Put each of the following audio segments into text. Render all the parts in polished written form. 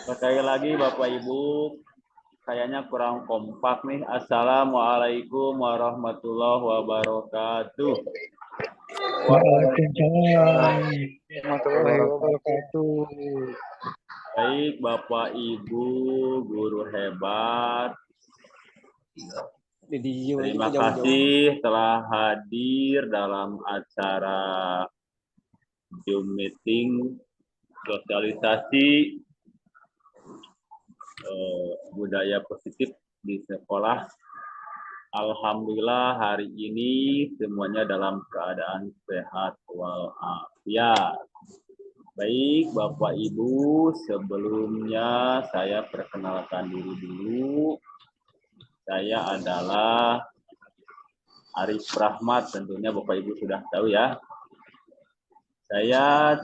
Sekali lagi Bapak Ibu, kayaknya kurang kompak nih. Assalamualaikum warahmatullahi wabarakatuh. Waalaikumsalam warahmatullahi wabarakatuh. Baik Bapak Ibu, guru hebat. Terima kasih telah hadir dalam acara Zoom meeting sosialisasi budaya positif di sekolah. Alhamdulillah hari ini semuanya dalam keadaan sehat walafiat. Baik Bapak Ibu, sebelumnya saya perkenalkan diri dulu. Saya adalah Arif Rahmat, tentunya Bapak Ibu sudah tahu ya. Saya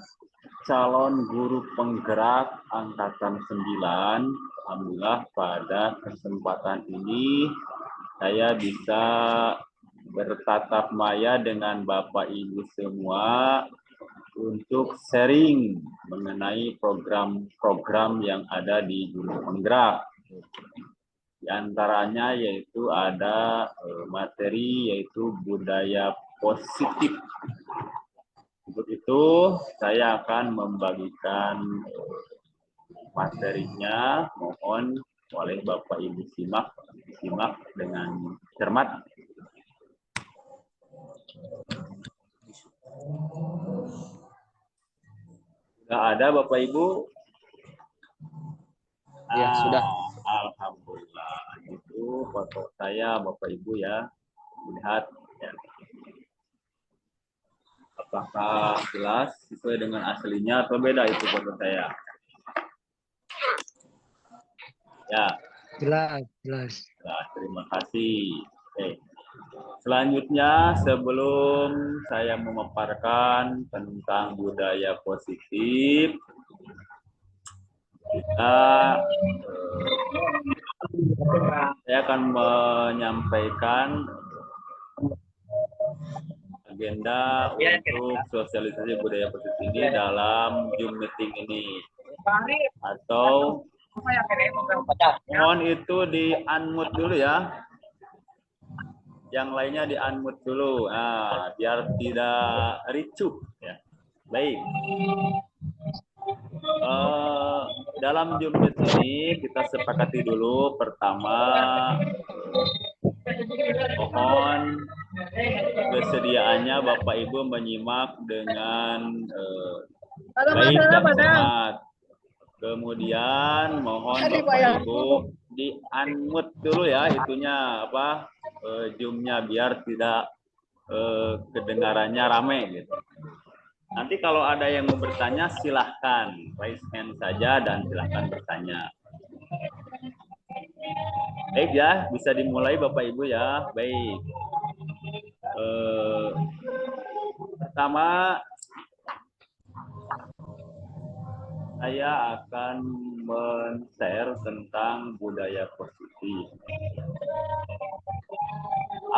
calon guru penggerak angkatan 9. Alhamdulillah pada kesempatan ini saya bisa bertatap maya dengan Bapak Ibu semua untuk sharing mengenai program-program yang ada di guru penggerak. Di antaranya yaitu ada materi yaitu budaya positif. Untuk itu saya akan membagikan materinya, mohon oleh Bapak Ibu simak dengan cermat. Sudah ada Bapak Ibu? Ya, sudah. Alhamdulillah. Itu foto saya Bapak Ibu ya. Lihat ya. Apakah jelas sesuai dengan aslinya atau beda itu foto saya? Ya. Jelas. Nah, terima kasih. Oke. Selanjutnya, sebelum saya memaparkan tentang budaya positif, saya akan menyampaikan agenda untuk sosialisasi budaya positif ini dalam Zoom meeting ini. Atau mohon itu di unmute dulu ya. Yang lainnya di unmute dulu. Nah, biar tidak ricuh ya. Baik. Dalam Zoom meeting ini kita sepakati dulu pertama mohon kesediaannya Bapak Ibu menyimak dengan baik dan sehat. Kemudian mohon Bapak Ibu di unmute dulu ya itunya apa Zoom-nya biar tidak kedengarannya rame gitu. Nanti kalau ada yang mau bertanya silahkan raise hand saja dan silahkan bertanya. Baik ya, bisa dimulai Bapak Ibu ya. Baik. Pertama saya akan men-share tentang budaya positif.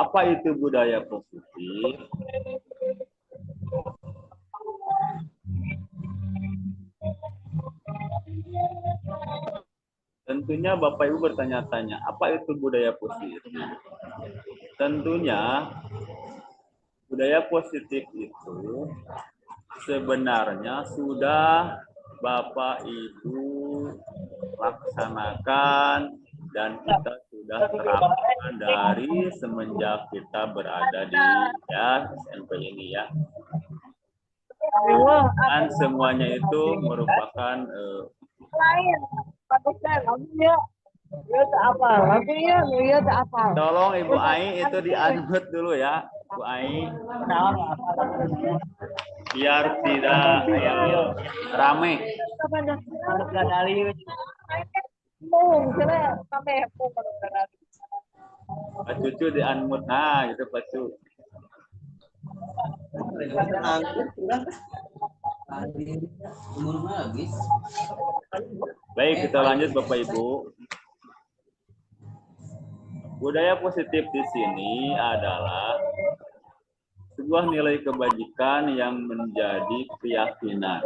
Apa itu budaya positif? Tentunya Bapak Ibu bertanya-tanya, apa itu budaya positif? Tentunya budaya positif itu sebenarnya sudah Bapak Ibu laksanakan dan kita sudah terapkan dari semenjak kita berada di ya SMP ini ya. Dan semuanya itu merupakan tolong Ibu Ai itu di-unmute dulu ya, Bu Ai. Biar tidak rame. Pak Cucu di-unmute, nah gitu Pak Cucu. Baik, kita lanjut Bapak Ibu. Budaya positif di sini adalah sebuah nilai kebajikan yang menjadi keyakinan.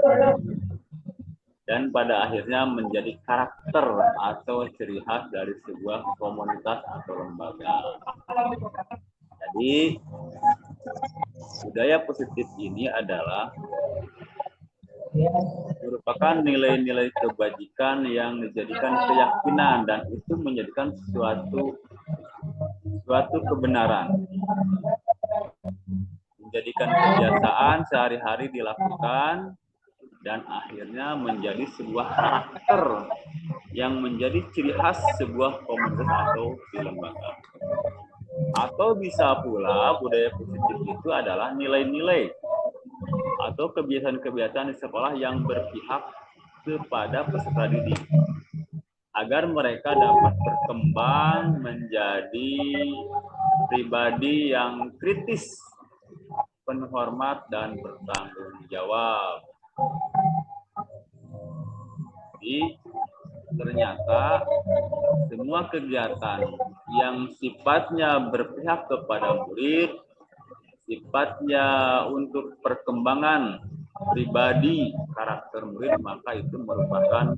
dan pada akhirnya menjadi karakter atau ciri khas dari sebuah komunitas atau lembaga. Jadi budaya positif ini adalah merupakan nilai-nilai kebajikan yang dijadikan keyakinan dan itu menjadikan suatu kebenaran, menjadikan kebiasaan sehari-hari dilakukan dan akhirnya menjadi sebuah karakter yang menjadi ciri khas sebuah komunitas atau lembaga. Atau bisa pula budaya positif itu adalah nilai-nilai atau kebiasaan-kebiasaan di sekolah yang berpihak kepada peserta didik agar mereka dapat berkembang menjadi pribadi yang kritis, penghormat, dan bertanggung jawab. Jadi ternyata semua kegiatan yang sifatnya berpihak kepada murid, sifatnya untuk perkembangan pribadi karakter murid, maka itu merupakan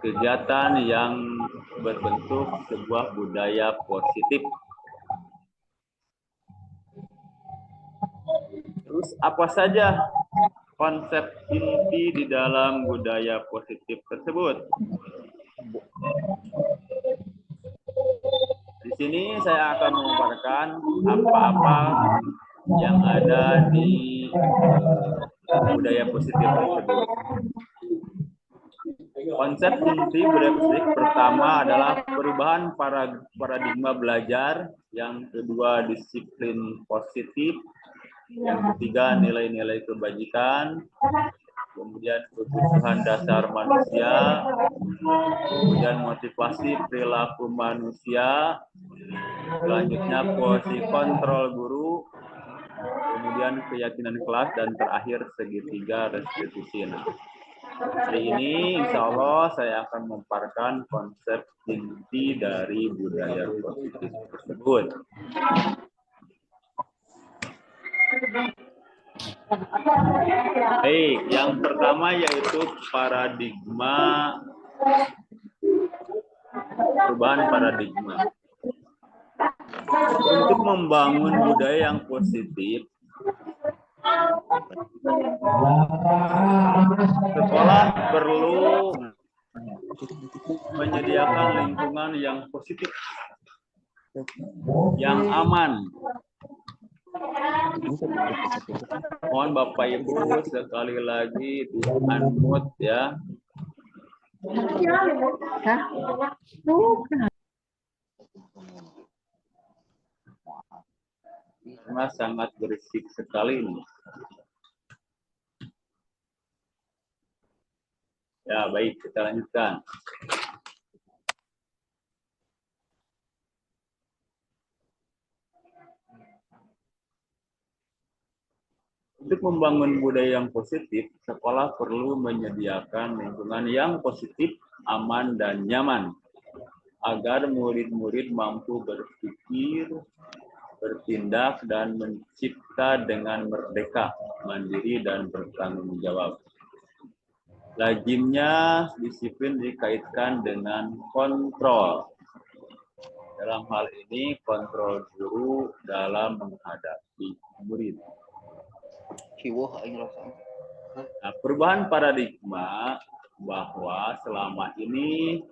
kegiatan yang berbentuk sebuah budaya positif. Terus apa saja konsep inti di dalam budaya positif tersebut? Di sini saya akan memaparkan apa-apa yang ada di budaya positif tersebut. Konsep inti budaya positif pertama adalah perubahan paradigma belajar, yang kedua disiplin positif, yang ketiga nilai-nilai kebajikan, kemudian kebutuhan dasar manusia, kemudian motivasi perilaku manusia, selanjutnya posisi kontrol guru, kemudian keyakinan kelas, dan terakhir segitiga restitusi. Hari ini insya Allah saya akan memaparkan konsep inti dari budaya positif tersebut. Baik, yang pertama yaitu paradigma, perubahan paradigma. Untuk membangun budaya yang positif, sekolah perlu menyediakan lingkungan yang positif, yang aman. Mohon Bapak Ibu sekali lagi di-unmute ya. Karena sangat berisik sekali ini. Ya, baik, kita lanjutkan. Untuk membangun budaya yang positif, sekolah perlu menyediakan lingkungan yang positif, aman, dan nyaman, agar murid-murid mampu berpikir, bertindak, dan mencipta dengan merdeka, mandiri, dan bertanggung jawab. Lazimnya disiplin dikaitkan dengan kontrol. Dalam hal ini kontrol guru dalam menghadapi murid. Nah, perubahan paradigma bahwa selama ini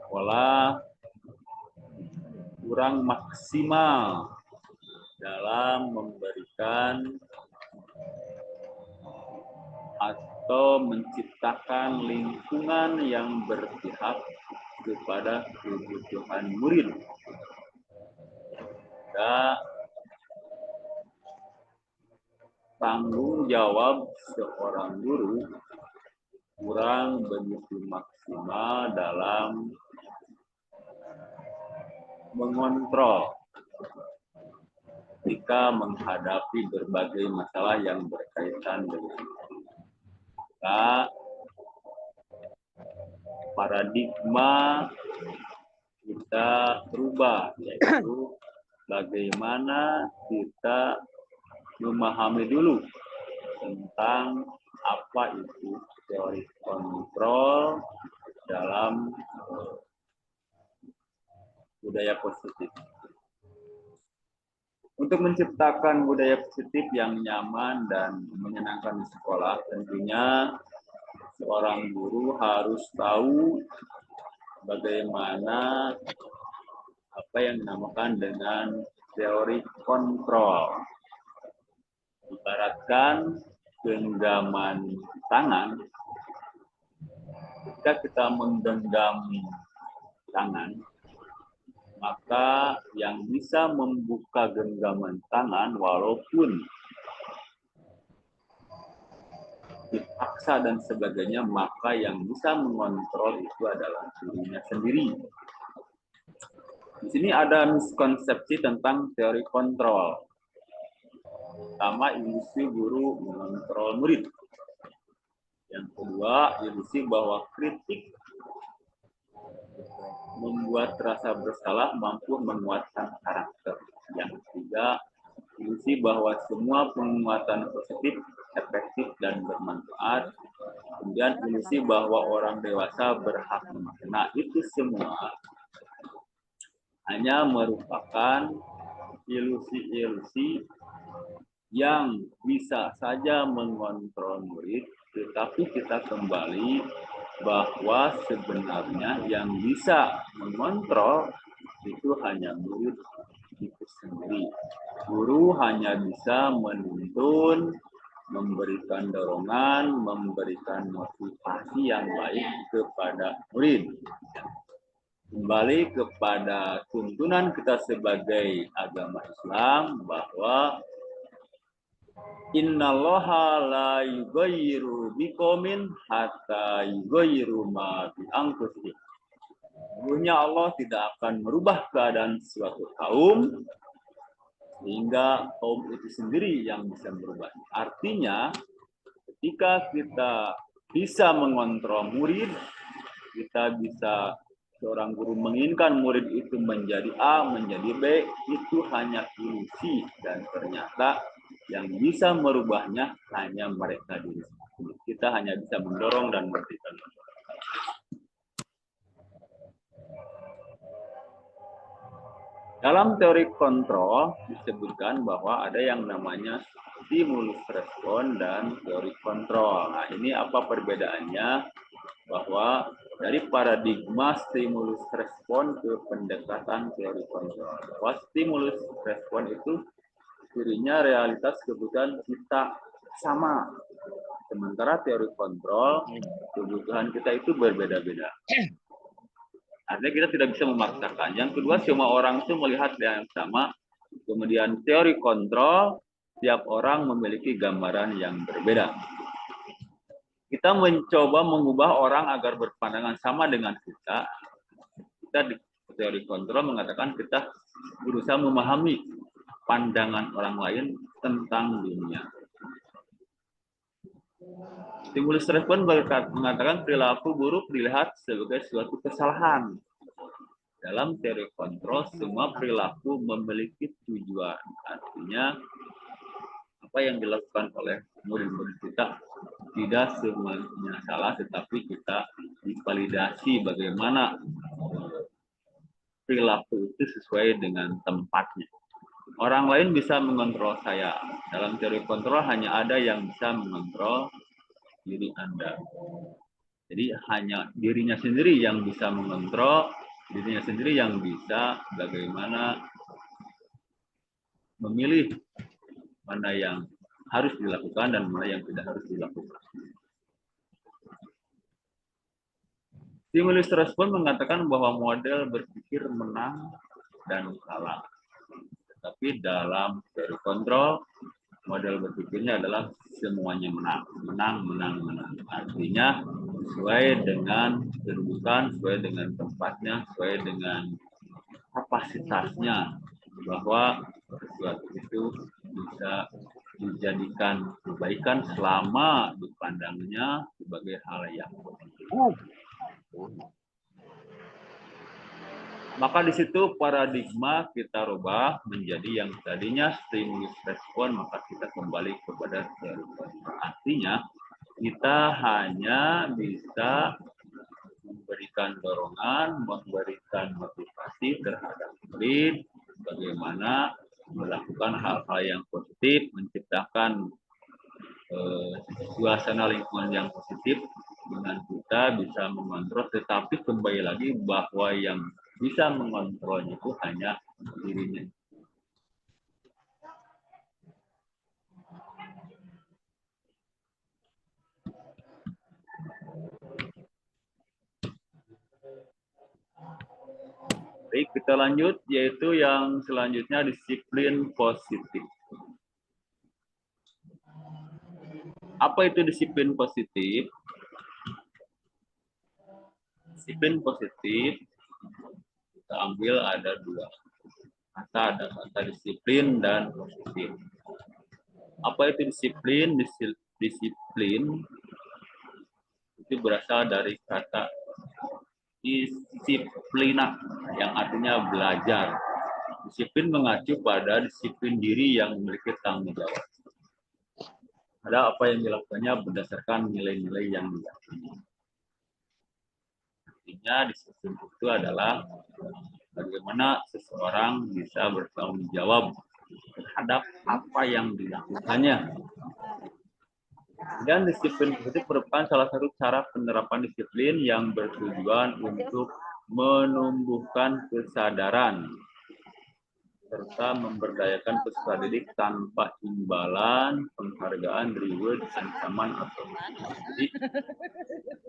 sekolah kurang maksimal dalam memberikan atau menciptakan lingkungan yang berpihak kepada kebutuhan murid. Dan tanggung jawab seorang guru kurang begitu maksimal dalam mengontrol ketika menghadapi berbagai masalah yang berkaitan dengan paradigma kita berubah, yaitu bagaimana kita memahami dulu tentang apa itu teori kontrol dalam budaya positif. Untuk menciptakan budaya positif yang nyaman dan menyenangkan di sekolah, tentunya seorang guru harus tahu bagaimana apa yang dinamakan dengan teori kontrol. Ibaratkan genggaman tangan, ketika kita menggenggam tangan, maka yang bisa membuka genggaman tangan walaupun dipaksa dan sebagainya, maka yang bisa mengontrol itu adalah dirinya sendiri. Di sini ada miskonsepsi tentang teori kontrol. Pertama, ilusi guru mengontrol murid. Yang kedua, ilusi bahwa kritik membuat rasa bersalah mampu menguatkan karakter. Yang ketiga, ilusi bahwa semua penguatan positif efektif dan bermanfaat. Kemudian ilusi bahwa orang dewasa berhak memakai. Nah, itu semua hanya merupakan ilusi-ilusi yang bisa saja mengontrol murid, tetapi kita kembali bahwa sebenarnya yang bisa mengontrol itu hanya murid itu sendiri. Guru hanya bisa menuntun, memberikan dorongan, memberikan motivasi yang baik kepada murid. Kembali kepada tuntunan kita sebagai agama Islam bahwa innallaha la yughayyiru biqaumin hatta yughayyiru ma bi anfusihim. Sesungguhnya Allah tidak akan merubah keadaan suatu kaum sehingga kaum itu sendiri yang bisa merubah. Artinya, ketika kita bisa mengontrol murid, kita bisa, seorang guru menginginkan murid itu menjadi A, menjadi B, itu hanya ilusi dan ternyata yang bisa merubahnya hanya mereka diri sendiri. Kita hanya bisa mendorong dan memberikan. Dalam teori kontrol disebutkan bahwa ada yang namanya stimulus respon dan teori kontrol. Nah, ini apa perbedaannya? Bahwa dari paradigma stimulus respon ke pendekatan teori kontrol. Bahwa stimulus respon itu dirinya realitas kebutuhan kita sama. Sementara teori kontrol, kebutuhan kita itu berbeda-beda. Artinya kita tidak bisa memaksakan. Yang kedua, semua orang itu melihat yang sama. Kemudian teori kontrol, tiap orang memiliki gambaran yang berbeda. Kita mencoba mengubah orang agar berpandangan sama dengan kita. Kita di teori kontrol mengatakan kita berusaha memahami pandangan orang lain tentang dunia. Stimulus respon mengatakan perilaku buruk dilihat sebagai suatu kesalahan. Dalam teori kontrol, semua perilaku memiliki tujuan. Artinya, apa yang dilakukan oleh murid-murid kita tidak semuanya salah, tetapi kita divalidasi bagaimana perilaku itu sesuai dengan tempatnya. Orang lain bisa mengontrol saya. Dalam teori kontrol hanya ada yang bisa mengontrol diri Anda. Jadi hanya dirinya sendiri yang bisa mengontrol, dirinya sendiri yang bisa bagaimana memilih mana yang harus dilakukan dan mana yang tidak harus dilakukan. Stimulus respon mengatakan bahwa model berpikir menang dan kalah. Tetapi dalam teori kontrol, model berpikirnya adalah semuanya menang. Menang, menang, menang. Artinya sesuai dengan kedudukan, sesuai dengan tempatnya, sesuai dengan kapasitasnya. Bahwa sesuatu itu bisa dijadikan kebaikan selama dipandangnya sebagai hal yang positif. Maka di situ paradigma kita rubah menjadi yang tadinya stimulus respon, maka kita kembali kepada teori kontrol. Artinya kita hanya bisa memberikan dorongan, memberikan motivasi terhadap murid, bagaimana melakukan hal-hal yang positif, menciptakan suasana lingkungan yang positif dengan kita bisa mengontrol, tetapi kembali lagi bahwa yang bisa mengontrolnya itu hanya dirinya. Baik, kita lanjut, yaitu yang selanjutnya disiplin positif. Apa itu disiplin positif? Disiplin positif kita ambil ada dua kata, ada kata disiplin dan positif. Apa itu disiplin? Disiplin itu berasal dari kata disiplina yang artinya belajar. Disiplin mengacu pada disiplin diri yang memiliki tanggung jawab. Ada apa yang dilakukannya berdasarkan nilai-nilai yang diyakini. Artinya disiplin itu adalah bagaimana seseorang bisa bertanggung jawab terhadap apa yang dilakukannya. Dan disiplin positif merupakan salah satu cara penerapan disiplin yang bertujuan untuk menumbuhkan kesadaran serta memberdayakan peserta didik tanpa imbalan, penghargaan, reward, ancaman, atau jadi,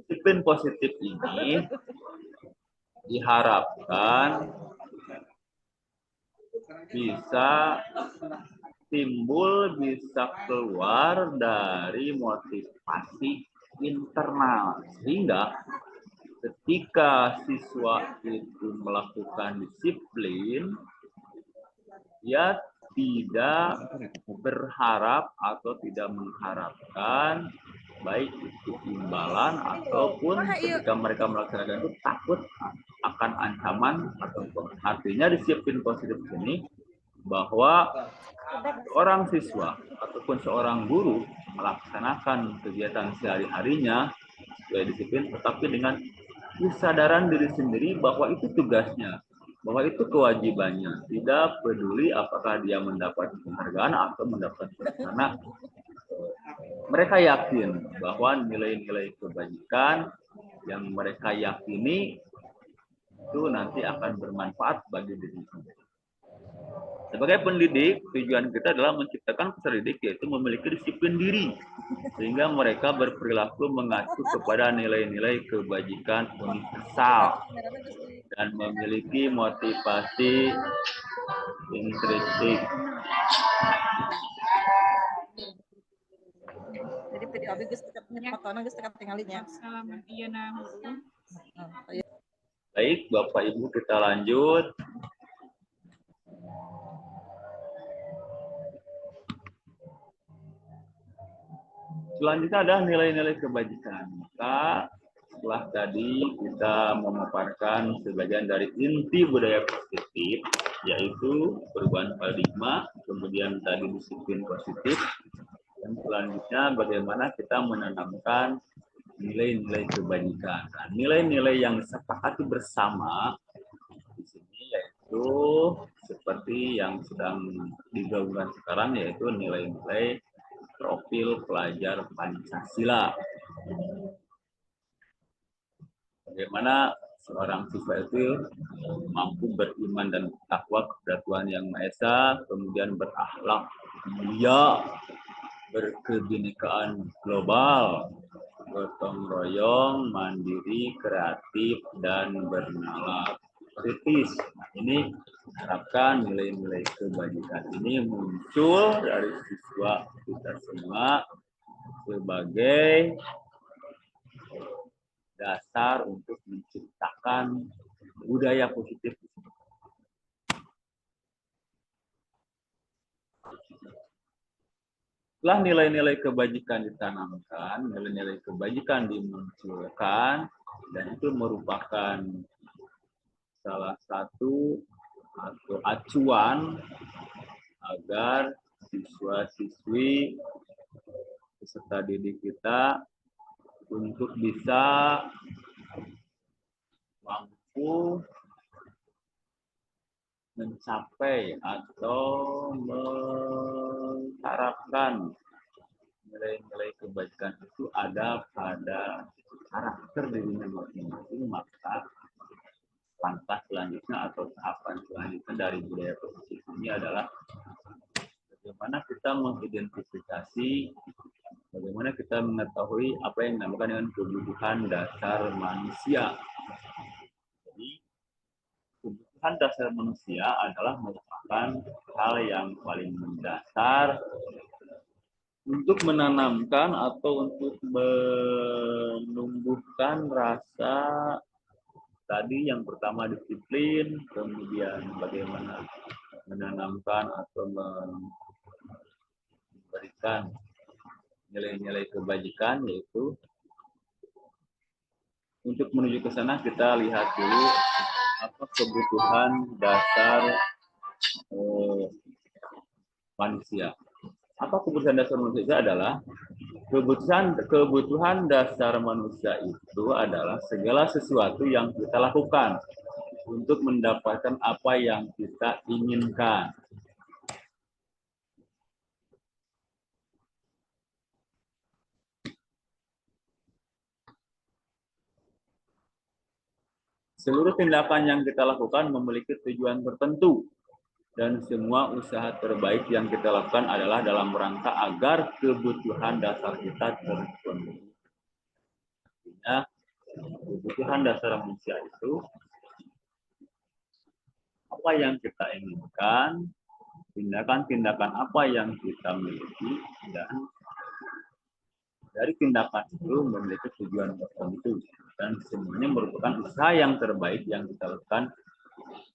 disiplin positif ini diharapkan bisa timbul, bisa keluar dari motivasi internal, sehingga ketika siswa itu melakukan disiplin, dia tidak berharap atau tidak mengharapkan baik itu imbalan ataupun ketika mereka melaksanakan itu takut akan ancaman ataupun. Artinya disiplin positif ini bahwa seorang siswa ataupun seorang guru melaksanakan kegiatan sehari-harinya sesuai disiplin, tetapi dengan kesadaran diri sendiri bahwa itu tugasnya, bahwa itu kewajibannya, tidak peduli apakah dia mendapat penghargaan atau mendapat karena mereka yakin bahwa nilai-nilai kebajikan yang mereka yakini itu nanti akan bermanfaat bagi diri sendiri. Sebagai pendidik, tujuan kita adalah menciptakan peserta didik yaitu memiliki disiplin diri, sehingga mereka berperilaku mengacu kepada nilai-nilai kebajikan universal dan memiliki motivasi intrinsik. Jadi video abis geus fotonya geus tinggalin ya. Baik, Bapak Ibu, kita lanjut. Selanjutnya adalah nilai-nilai kebajikan. Maka setelah tadi kita memaparkan sebagian dari inti budaya positif, yaitu perubahan paradigma, kemudian tadi disiplin positif, dan selanjutnya bagaimana kita menanamkan nilai-nilai kebajikan. Nah, nilai-nilai yang disepakati bersama di sini yaitu seperti yang sedang digaungkan sekarang, yaitu nilai-nilai profil pelajar Pancasila. Bagaimana seorang siswa itu mampu beriman dan takwa kepada Tuhan Yang Maha Esa, kemudian berakhlak mulia, berkebinekaan global, gotong royong, mandiri, kreatif, dan bernalar kritis. Nah, ini harapkan nilai-nilai kebajikan ini muncul dari siswa kita semua sebagai dasar untuk menciptakan budaya positif. Setelah nilai-nilai kebajikan ditanamkan, nilai-nilai kebajikan dimunculkan, dan itu merupakan salah satu atau acuan agar siswa-siswi peserta didik kita untuk bisa mampu mencapai atau mengharapkan nilai-nilai kebaikan itu ada pada karakter dirinya masing-masing, maka langkah selanjutnya atau tahapan selanjutnya dari budaya positif ini adalah bagaimana kita mengidentifikasi, bagaimana kita mengetahui apa yang dinamakan dengan kebutuhan dasar manusia. Jadi, kebutuhan dasar manusia adalah merupakan hal yang paling mendasar untuk menanamkan atau untuk menumbuhkan rasa tadi yang pertama disiplin, kemudian bagaimana menanamkan atau memberikan nilai-nilai kebajikan, yaitu untuk menuju ke sana kita lihat dulu apa kebutuhan dasar manusia. Apa kebutuhan dasar manusia adalah kebutuhan dasar manusia itu adalah segala sesuatu yang kita lakukan untuk mendapatkan apa yang kita inginkan. Seluruh tindakan yang kita lakukan memiliki tujuan tertentu. Dan semua usaha terbaik yang kita lakukan adalah dalam rangka agar kebutuhan dasar kita terpenuhi. Artinya, kebutuhan dasar manusia itu apa yang kita inginkan, tindakan-tindakan apa yang kita miliki, dan dari tindakan itu memiliki tujuan tertentu. Dan semuanya merupakan usaha yang terbaik yang kita lakukan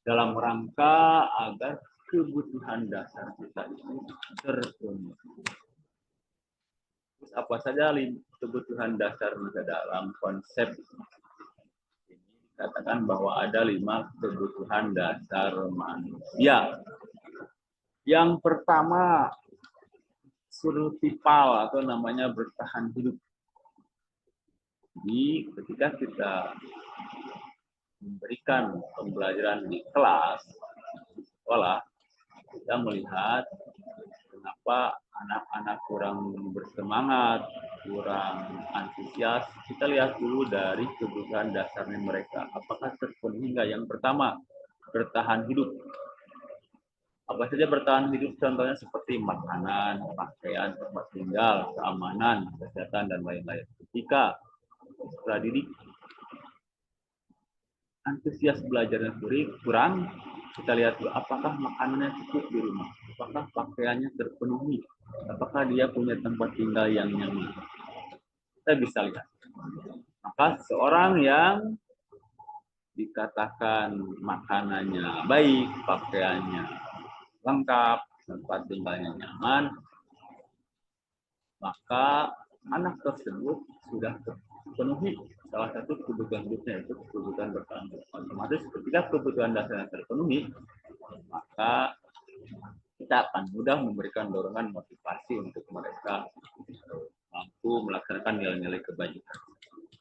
dalam rangka agar kebutuhan dasar kita itu terpenuhi. Terus apa saja kebutuhan dasar kita dalam konsep ini? Dikatakan bahwa ada 5 kebutuhan dasar manusia. Yang pertama, survival atau namanya bertahan hidup. Jadi ketika kita memberikan pembelajaran di kelas, di sekolah, kita melihat kenapa anak-anak kurang bersemangat, kurang antusias. Kita lihat dulu dari kebutuhan dasarnya mereka. Apakah terpenuhi enggak? Yang pertama, bertahan hidup. Apa saja bertahan hidup? Contohnya seperti makanan, pakaian, tempat tinggal, keamanan, kesehatan, dan lain-lain. Ketika pradidik antusias belajarnya kurang, kita lihat dulu apakah makanannya cukup di rumah, apakah pakaiannya terpenuhi, apakah dia punya tempat tinggal yang nyaman. Kita bisa lihat. Maka seorang yang dikatakan makanannya baik, pakaiannya lengkap, tempat tinggalnya nyaman, maka anak tersebut sudah terpenuhi salah satu kebutuhan hidupnya, itu kebutuhan bertahan. Otomatis ketika kebutuhan dasarnya terpenuhi, maka kita akan mudah memberikan dorongan motivasi untuk mereka mampu melaksanakan nilai-nilai kebajikan.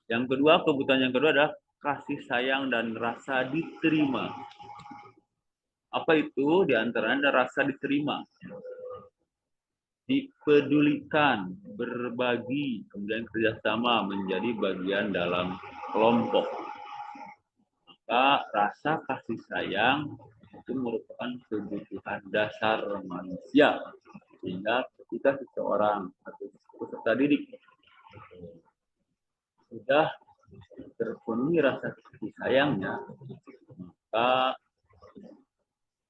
Yang kedua, kebutuhan yang kedua adalah kasih sayang dan rasa diterima. Apa itu? Di antaranya ada rasa diterima, dipedulikan, berbagi, kemudian kerjasama menjadi bagian dalam kelompok. Maka rasa kasih sayang itu merupakan kebutuhan dasar manusia. Sehingga ketika seseorang atau peserta didik sudah terpenuhi rasa kasih sayangnya, maka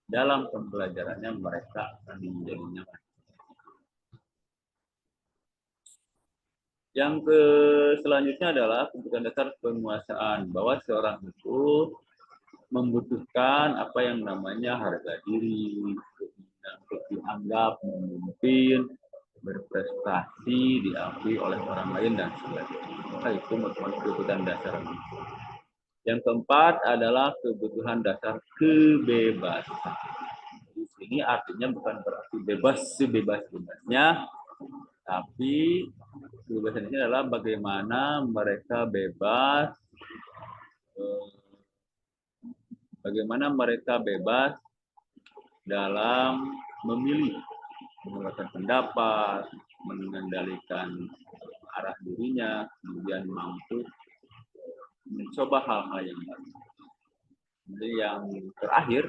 dalam pembelajarannya mereka akan menjadi nyaman. Yang selanjutnya adalah kebutuhan dasar penguasaan, bahwa seorang itu membutuhkan apa yang namanya harga diri, untuk dianggap memimpin, berprestasi, diakui oleh orang lain, dan sebagainya. Maka itu merupakan kebutuhan dasar. Yang keempat adalah kebutuhan dasar kebebasan. Di sini artinya bukan berarti bebas sebebas-bebasnya, tapi kebebasan ini adalah bagaimana mereka bebas, dalam memilih, mengeluarkan pendapat, mengendalikan arah dirinya, kemudian mampu mencoba hal-hal yang baru. Jadi yang terakhir,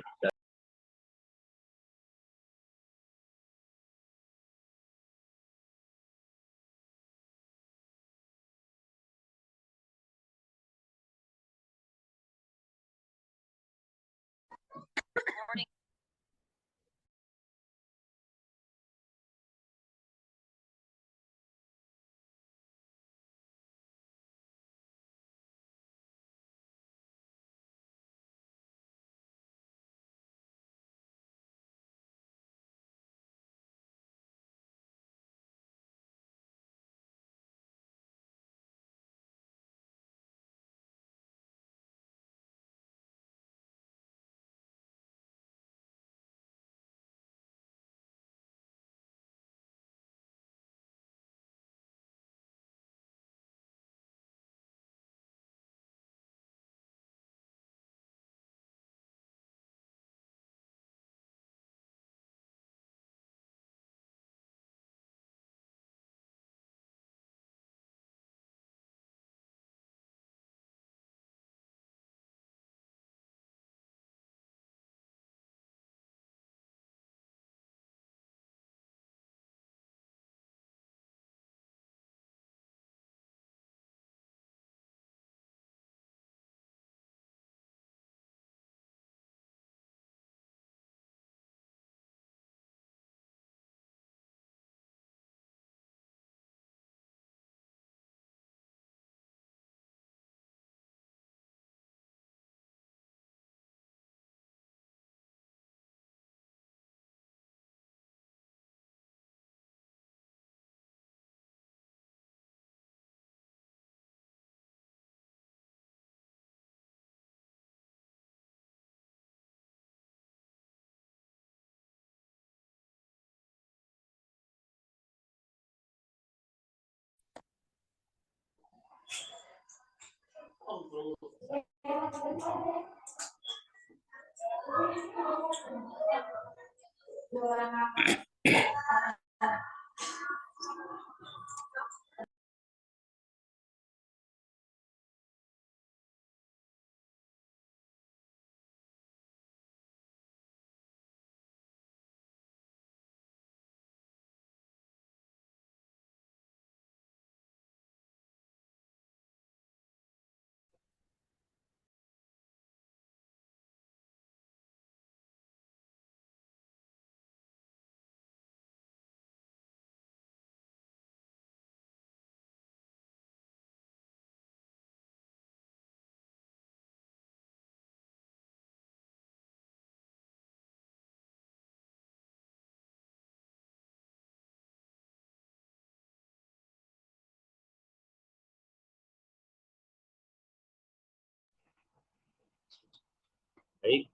baik,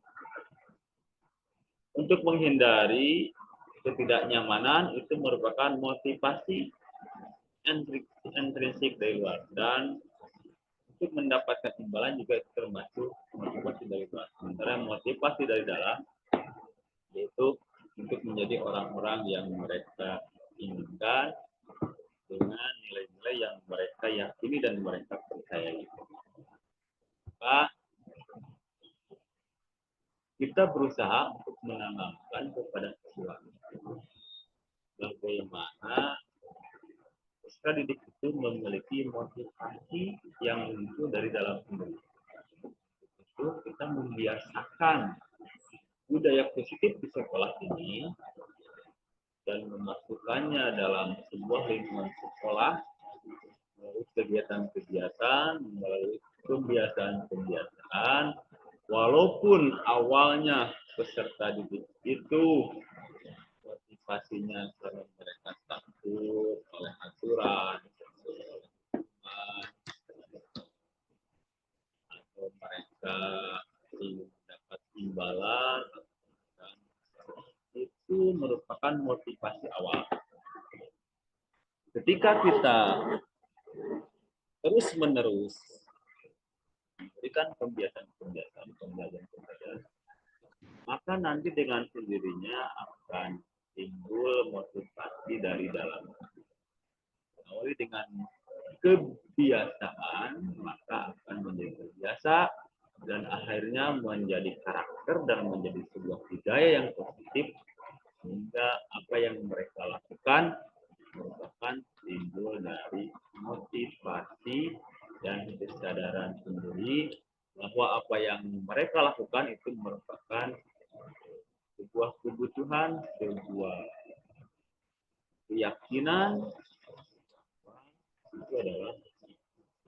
untuk menghindari ketidaknyamanan itu merupakan motivasi intrinsik dari luar, dan untuk mendapatkan imbalan juga termasuk motivasi dari luar. Sementara motivasi dari dalam yaitu untuk menjadi orang-orang yang mereka inginkan dengan nilai-nilai yang mereka yakini dan mereka percayai. Maka kita berusaha untuk menanamkan kepada sesuatu bagaimana peserta didik itu memiliki motivasi yang muncul dari dalam sendiri. Itu kita membiasakan budaya positif di sekolah ini dan memasukkannya dalam sebuah lingkungan sekolah melalui kegiatan-kegiatan, melalui kebiasaan-kebiasaan. Walaupun awalnya peserta didik itu motivasinya karena mereka takut oleh aturan, atau mereka ingin mendapat imbalan, itu merupakan motivasi awal. ketika kita terus-menerus memberikan pembiasaan, maka nanti dengan sendirinya akan timbul motivasi dari dalam. Awali dengan kebiasaan, maka akan menjadi terbiasa dan akhirnya menjadi karakter dan menjadi sebuah budaya yang positif, sehingga apa yang mereka lakukan merupakan timbul dari motivasi dan kesadaran sendiri bahwa apa yang mereka lakukan itu merupakan sebuah kebutuhan, sebuah keyakinan, itu adalah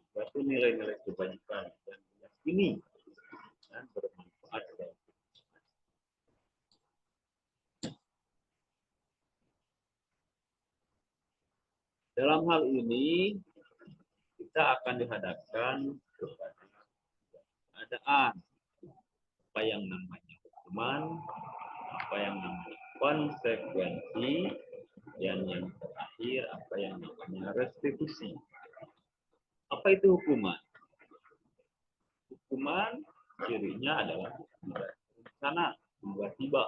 suatu nilai-nilai kebajikan dan meyakini dan bermanfaat. Dalam hal ini kita akan dihadapkan kepada keadaan apa yang namanya hukuman, apa yang namanya konsekuensi, dan yang terakhir apa yang namanya restitusi. Apa itu hukuman? Hukuman cirinya adalah berencana, tiba-tiba.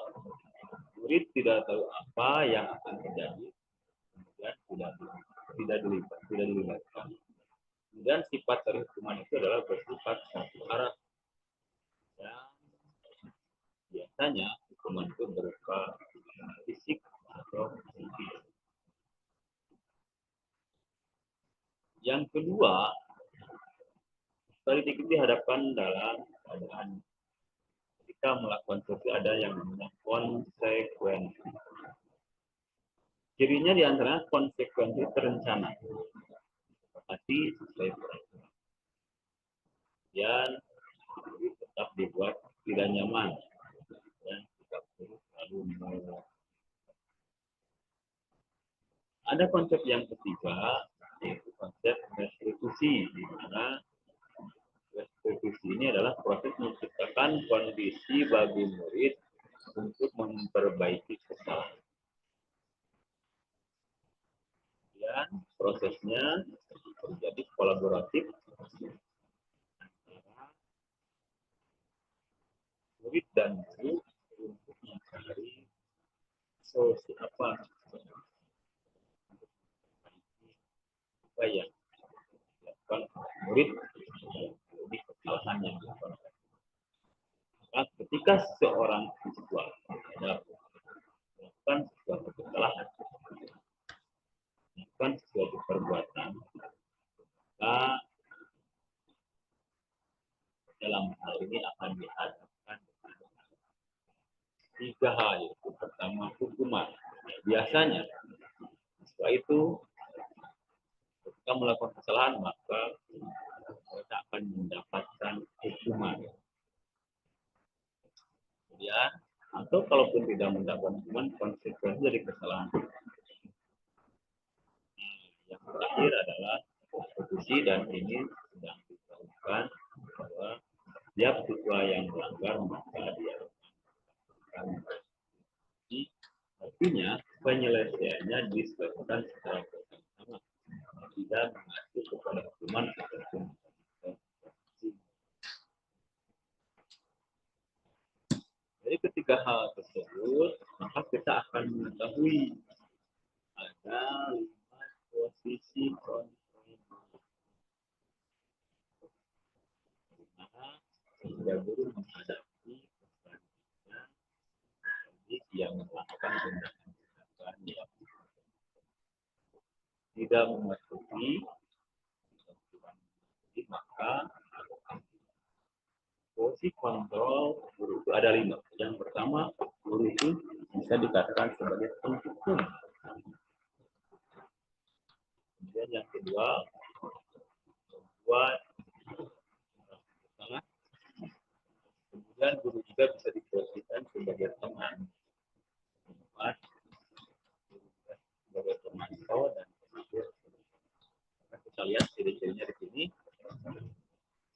Murid tidak tahu apa yang akan terjadi, kemudian tidak dilibatkan. Kemudian sifat dari hukuman itu adalah bersifat satu arah. Dan biasanya hukuman itu berupa fisik atau psikis. Yang kedua, politik itu dihadapkan dalam keadaan ketika melakukan sesuatu ada yang namanya konsekuensi. Cirinya diantaranya konsekuensi terencana, tapi sesuai peraturan. Dan tetap dibuat tidak nyaman dan tidak perlu terlalu menolak. Ada konsep yang ketiga, yaitu konsep restitusi, di mana restitusi ini adalah proses menciptakan kondisi bagi murid untuk memperbaiki kesalahan. Dan prosesnya terjadi kolaboratif antara murid dan guru untuk mencari solusi apa yang dilakukan murid di kesalahan yang dilakukan. Nah, ketika seorang siswa melakukan sesuatu kesalahan, melakukan sesuatu perbuatan, maka dalam hal ini akan dihadapkan tiga hal, yaitu pertama hukuman. Biasanya siswa itu ketika melakukan kesalahan maka mereka akan mendapatkan hukuman. Kemudian atau kalaupun tidak mendapatkan hukuman, konsekuensi dari kesalahan. Yang terakhir adalah restitusi, dan ini sedang dilakukan bahwa setiap siswa yang melanggar maka dia akan restitusi. Artinya penyelesaiannya diselesaikan secara bersama, tidak mengacu kepada hukuman ataupun. Jadi ketiga hal tersebut, maka kita akan mengetahui ada 5 posisi kontrol. Sehingga guru menghadapi selanjutnya yang melakukan tindakan yang tidak mematuhi, maka posisi kontrol guru itu ada 5. Yang pertama, guru itu bisa dikatakan sebagai penghukum. Kemudian yang kedua, membuat salah. Kemudian guru juga bisa diposisikan sebagai teman. Keempat, sebagai pemantau, dan terakhir, kita lihat ciri-cirinya di sini.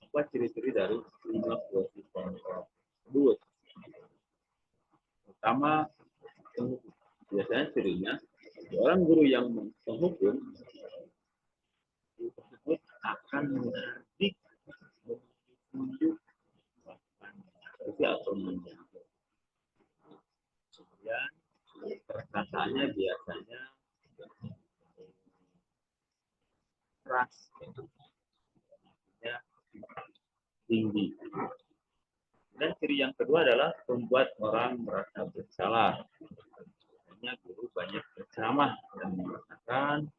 Apa ciri-ciri dari 5 posisi kontrol tersebut? Pertama, biasanya cirinya seorang guru yang menghukum guru tersebut akan menarik, menunjuk, atau menjauh. Kemudian perkataannya biasanya keras, ya, tinggi. Dan ciri yang kedua adalah membuat orang merasa bersalah. Hanya guru banyak berceramah dan mengatakan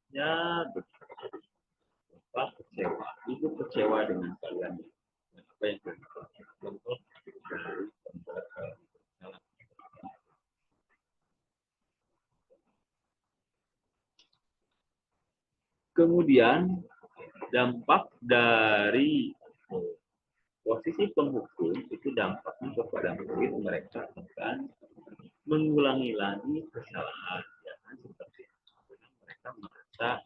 ya betapa kecewa, ibu kecewa dengan kalian. Apa yang contoh dari bersalah. Kemudian dampak dari posisi penghukum itu dampaknya kepada murid, mereka akan mengulangi lagi kesalahan, ya, seperti mereka merasa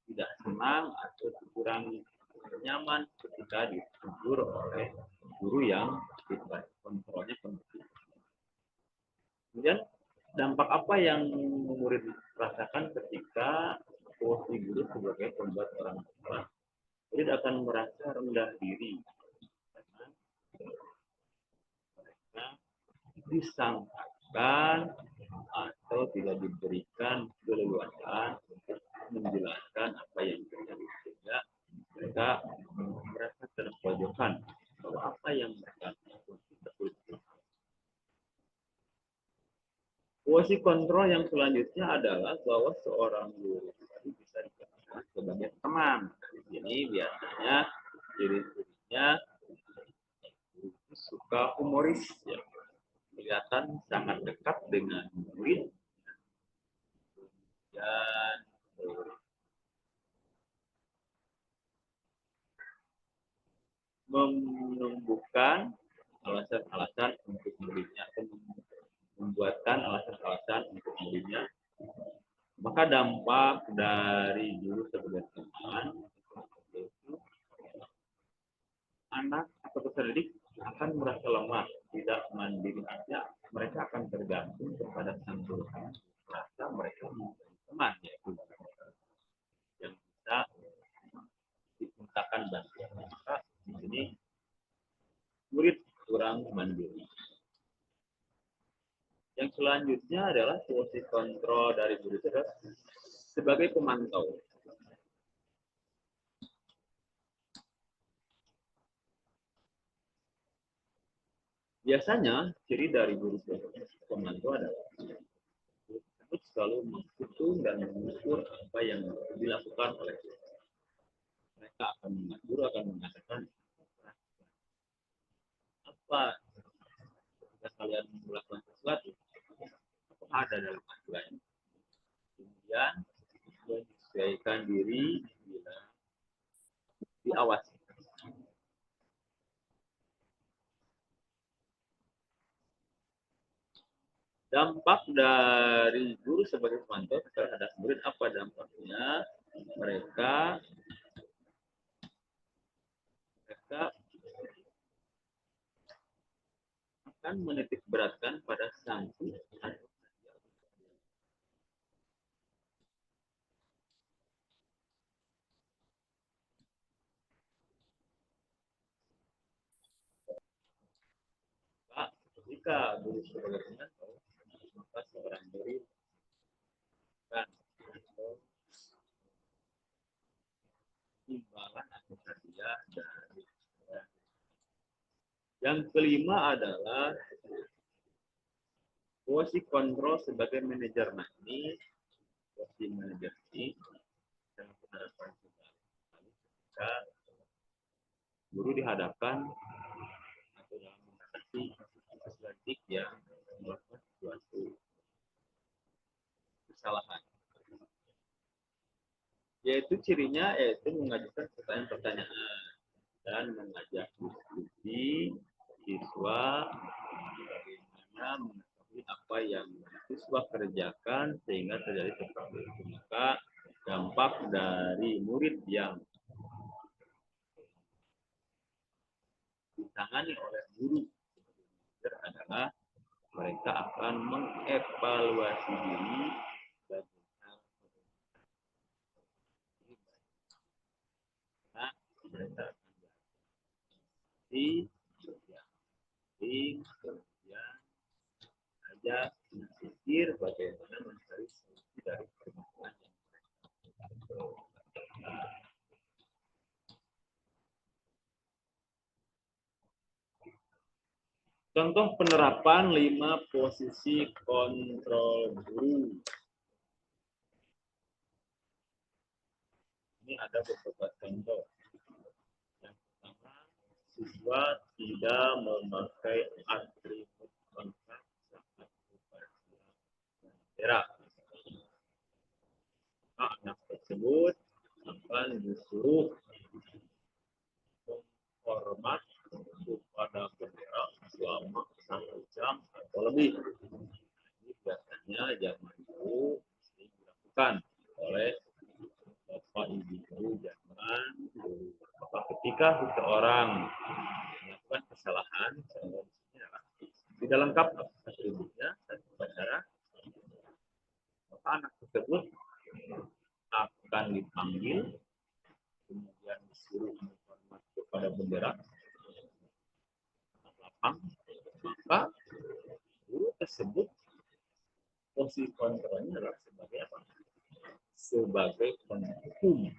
tidak senang atau kurang nyaman ketika ditegur oleh guru yang kontrolnya penuh. Kemudian dampak apa yang murid rasakan ketika posisi guru sebagai pembuat orang tua? Murid akan merasa rendah diri karena mereka disangkakan atau tidak diberikan keleluasaan untuk menjelaskan apa yang terjadi, sehingga mereka merasa terpojokan bahwa apa yang mereka lakukan itu. Posisi kontrol yang selanjutnya adalah bahwa seorang guru bisa dikatakan sebagai teman. Di sini biasanya ciri-cirinya suka humoris, ya, kelihatan sangat dekat dengan murid dan menumbuhkan alasan-alasan untuk muridnya atau membuatkan alasan-alasan untuk muridnya. Maka dampak dari guru sebagai teman itu anak atau peserta didik akan merasa lemah, tidak mandiri, artinya mereka akan tergantung kepada sang guru. Merasa mereka menjadi teman, yaitu yang bisa dimintakan bantuan. Maka di sini murid kurang mandiri. Yang selanjutnya adalah posisi kontrol dari guru sebagai pemantau. Biasanya ciri dari guru pemantau adalah guru tersebut selalu menghitung dan mengukur apa yang dilakukan oleh guru. Mereka akan mengatur, akan mengatakan apa ketika kalian melakukan sesuatu, apa ada dalam aturan. Kemudian menyesuaikan diri bila diawasi. Dampak dari guru sebagai pemantau terhadap murid apa dampaknya? Mereka akan menitik beratkan pada sanksi atau ketika guru sebagai pemantau, maka seorang murid akan imbalan atau hadiah dari. Yang kelima adalah posisi kontrol sebagai manajer. Nah, ini posisi manajer ini yang penerapan ketika guru dihadapkan atau dalam menghadapi siswa didik yang melakukan suatu kesalahan. Yaitu cirinya yaitu mengajukan pertanyaan-pertanyaan dan mengajak diskusi siswa bagaimana mengetahui apa yang siswa kerjakan sehingga terjadi seperti itu. Maka dampak dari murid yang ditangani oleh guru adalah mereka akan mengevaluasi diri kemudian ajak berpikir bagaimana mencari solusi dari permasalahan yang contoh penerapan 5 posisi kontrol guru. Ini ada beberapa contoh. Yang pertama, siswa tidak memakai atribut lengkap saat upacara bendera. Anak tersebut akan disuruh hormat kepada bendera selama 1 jam atau lebih. Ini biasanya zaman dulu dilakukan oleh bapak ibu guru zaman dulu. Ketika seseorang melakukan kesalahan, tidak lengkap atributnya dan upacara, maka anak tersebut akan dipanggil, kemudian disuruh menghormat kepada bendera, maka guru tersebut posisi kontrolnya adalah sebagai apa? Sebagai penghukum.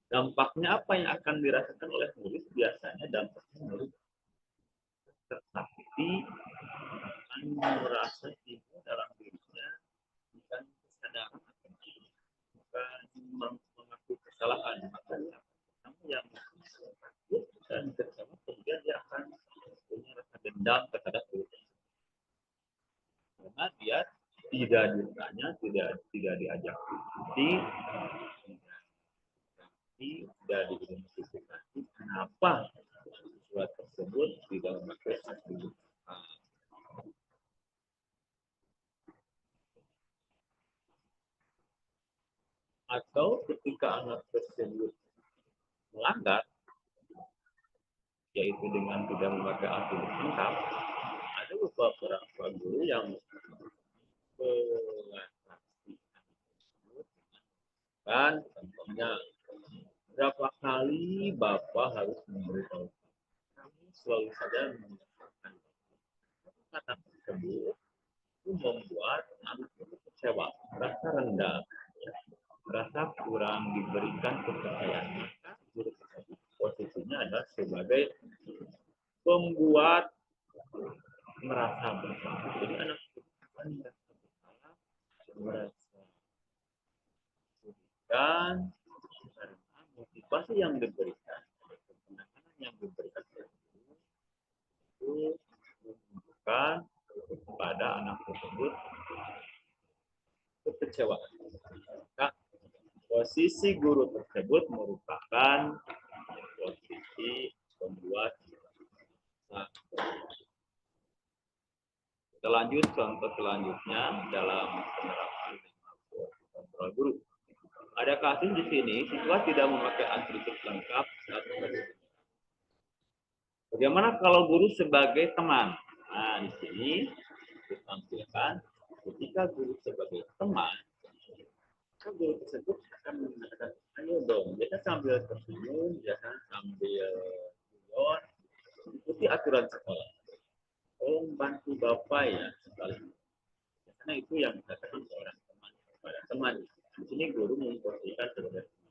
Dampaknya apa yang akan dirasakan oleh murid? Biasanya dampaknya murid tersakiti, akan merasa timbul dalam dirinya bukan kesadaran, bukan mengaku kesalahan, makanya kamu yang sakit dan terutama kemudian dia akan punya rasa dendam terhadap diri karena dia tidak ditanya, tidak diajak diskusi, tidak diidentifikasi kenapa siswa tersebut tidak memakai atribut. Atau ketika anak tersebut melanggar, yaitu dengan tidak memakai atribut lengkap, ada beberapa guru yang kan contohnya berapa kali Bapak harus memberitahu kami selalu saja mengingatkan kata tersebut itu membuat anak itu kecewa, merasa rendah, merasa kurang diberikan kepercayaan. Maka guru tersebut posisinya adalah sebagai pembuat merasa bersalah. Jadi anak itu akan merasa bersalah, merasa dan karena motivasi yang diberikan, penekanan yang diberikan itu menunjukkan kepada anak tersebut kekecewaan. Maka posisi guru tersebut merupakan posisi pembuat. Kita lanjut contoh selanjutnya dalam penerapan kontrol guru. Ada kasus di sini siswa tidak memakai atribut lengkap saat belajar. Bagaimana kalau guru sebagai teman? Nah, di sini ditampilkan ketika guru sebagai teman, maka guru tersebut akan mengatakan, ayo dong, biasa sambil tersenyum, biasa sambil guyon, ikuti aturan sekolah. Tolong bantu Bapak ya sekali. Karena itu yang dikatakan seorang teman kepada teman. Di sini guru memposisikan sebagai teman.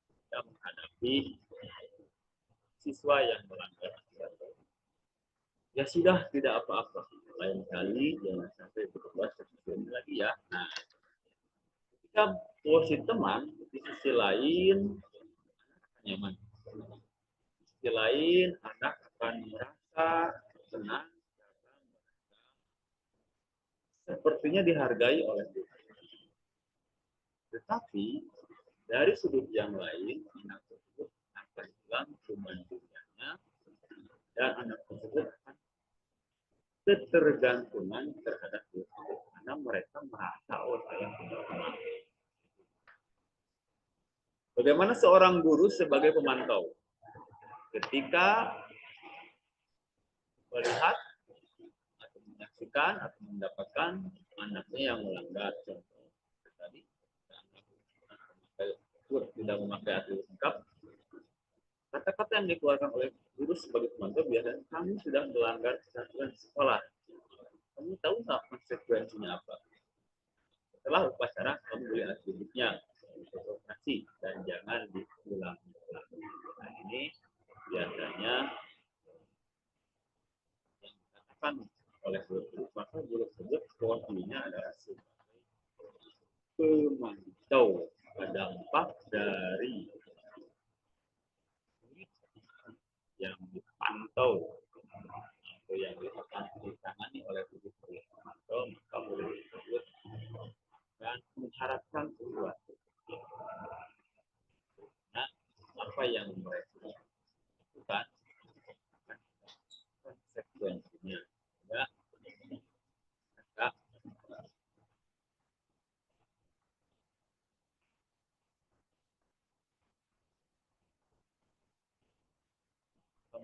Kita menghadapi siswa yang melanggar aturan. Ya sudah, tidak apa-apa. Lain kali jangan sampai berbuat seperti ini lagi ya. Nah, ketika posisi teman, di sisi lain nyaman. Di sisi lain anak akan merasa senang, sepertinya dihargai oleh guru. Tetapi dari sudut yang lain, anak tersebut akan hilang kemandiriannya dan anak tersebut akan ketergantungan terhadap guru karena mereka merasa saya punya teman. Bagaimana seorang guru sebagai pemantau ketika melihat atau menyaksikan atau mendapatkan anaknya yang melanggar contoh tadi tidak memakai atribut lengkap, kata kata-kata yang dikeluarkan oleh guru sebagai pemantau biasanya kamu sudah melanggar peraturan sekolah. Kamu tahu nggak konsekuensinya apa? Setelah upacara, kamu boleh atributnya, provokasi, dan jangan diulang-ulang. Nah, ini biasanya yang dikatakan oleh guru, maka guru tersebut posisinya adalah sebagai pemantau dampak dari yang dipantau atau yang ditangani oleh guru pemantau, maka guru tersebut akan mengharapkan sesuatu. Nah, apa yang mereka lakukan konsekuensinya, ya, maka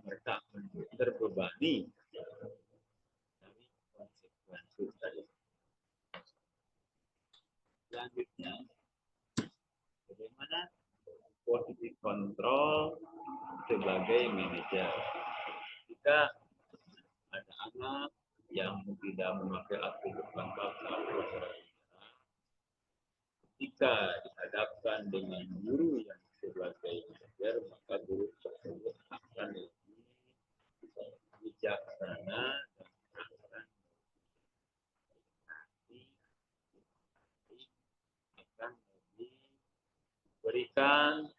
mereka akan terbebani dari konsekuensi tadi. Selanjutnya, bagaimana posisi kontrol sebagai manajer? Jika ada anak yang tidak memakai atribut lengkap saat upacara, ketika dihadapkan dengan guru yang sebagai manajer, maka guru tersebut akan lebih bijaksana dan akan diberikan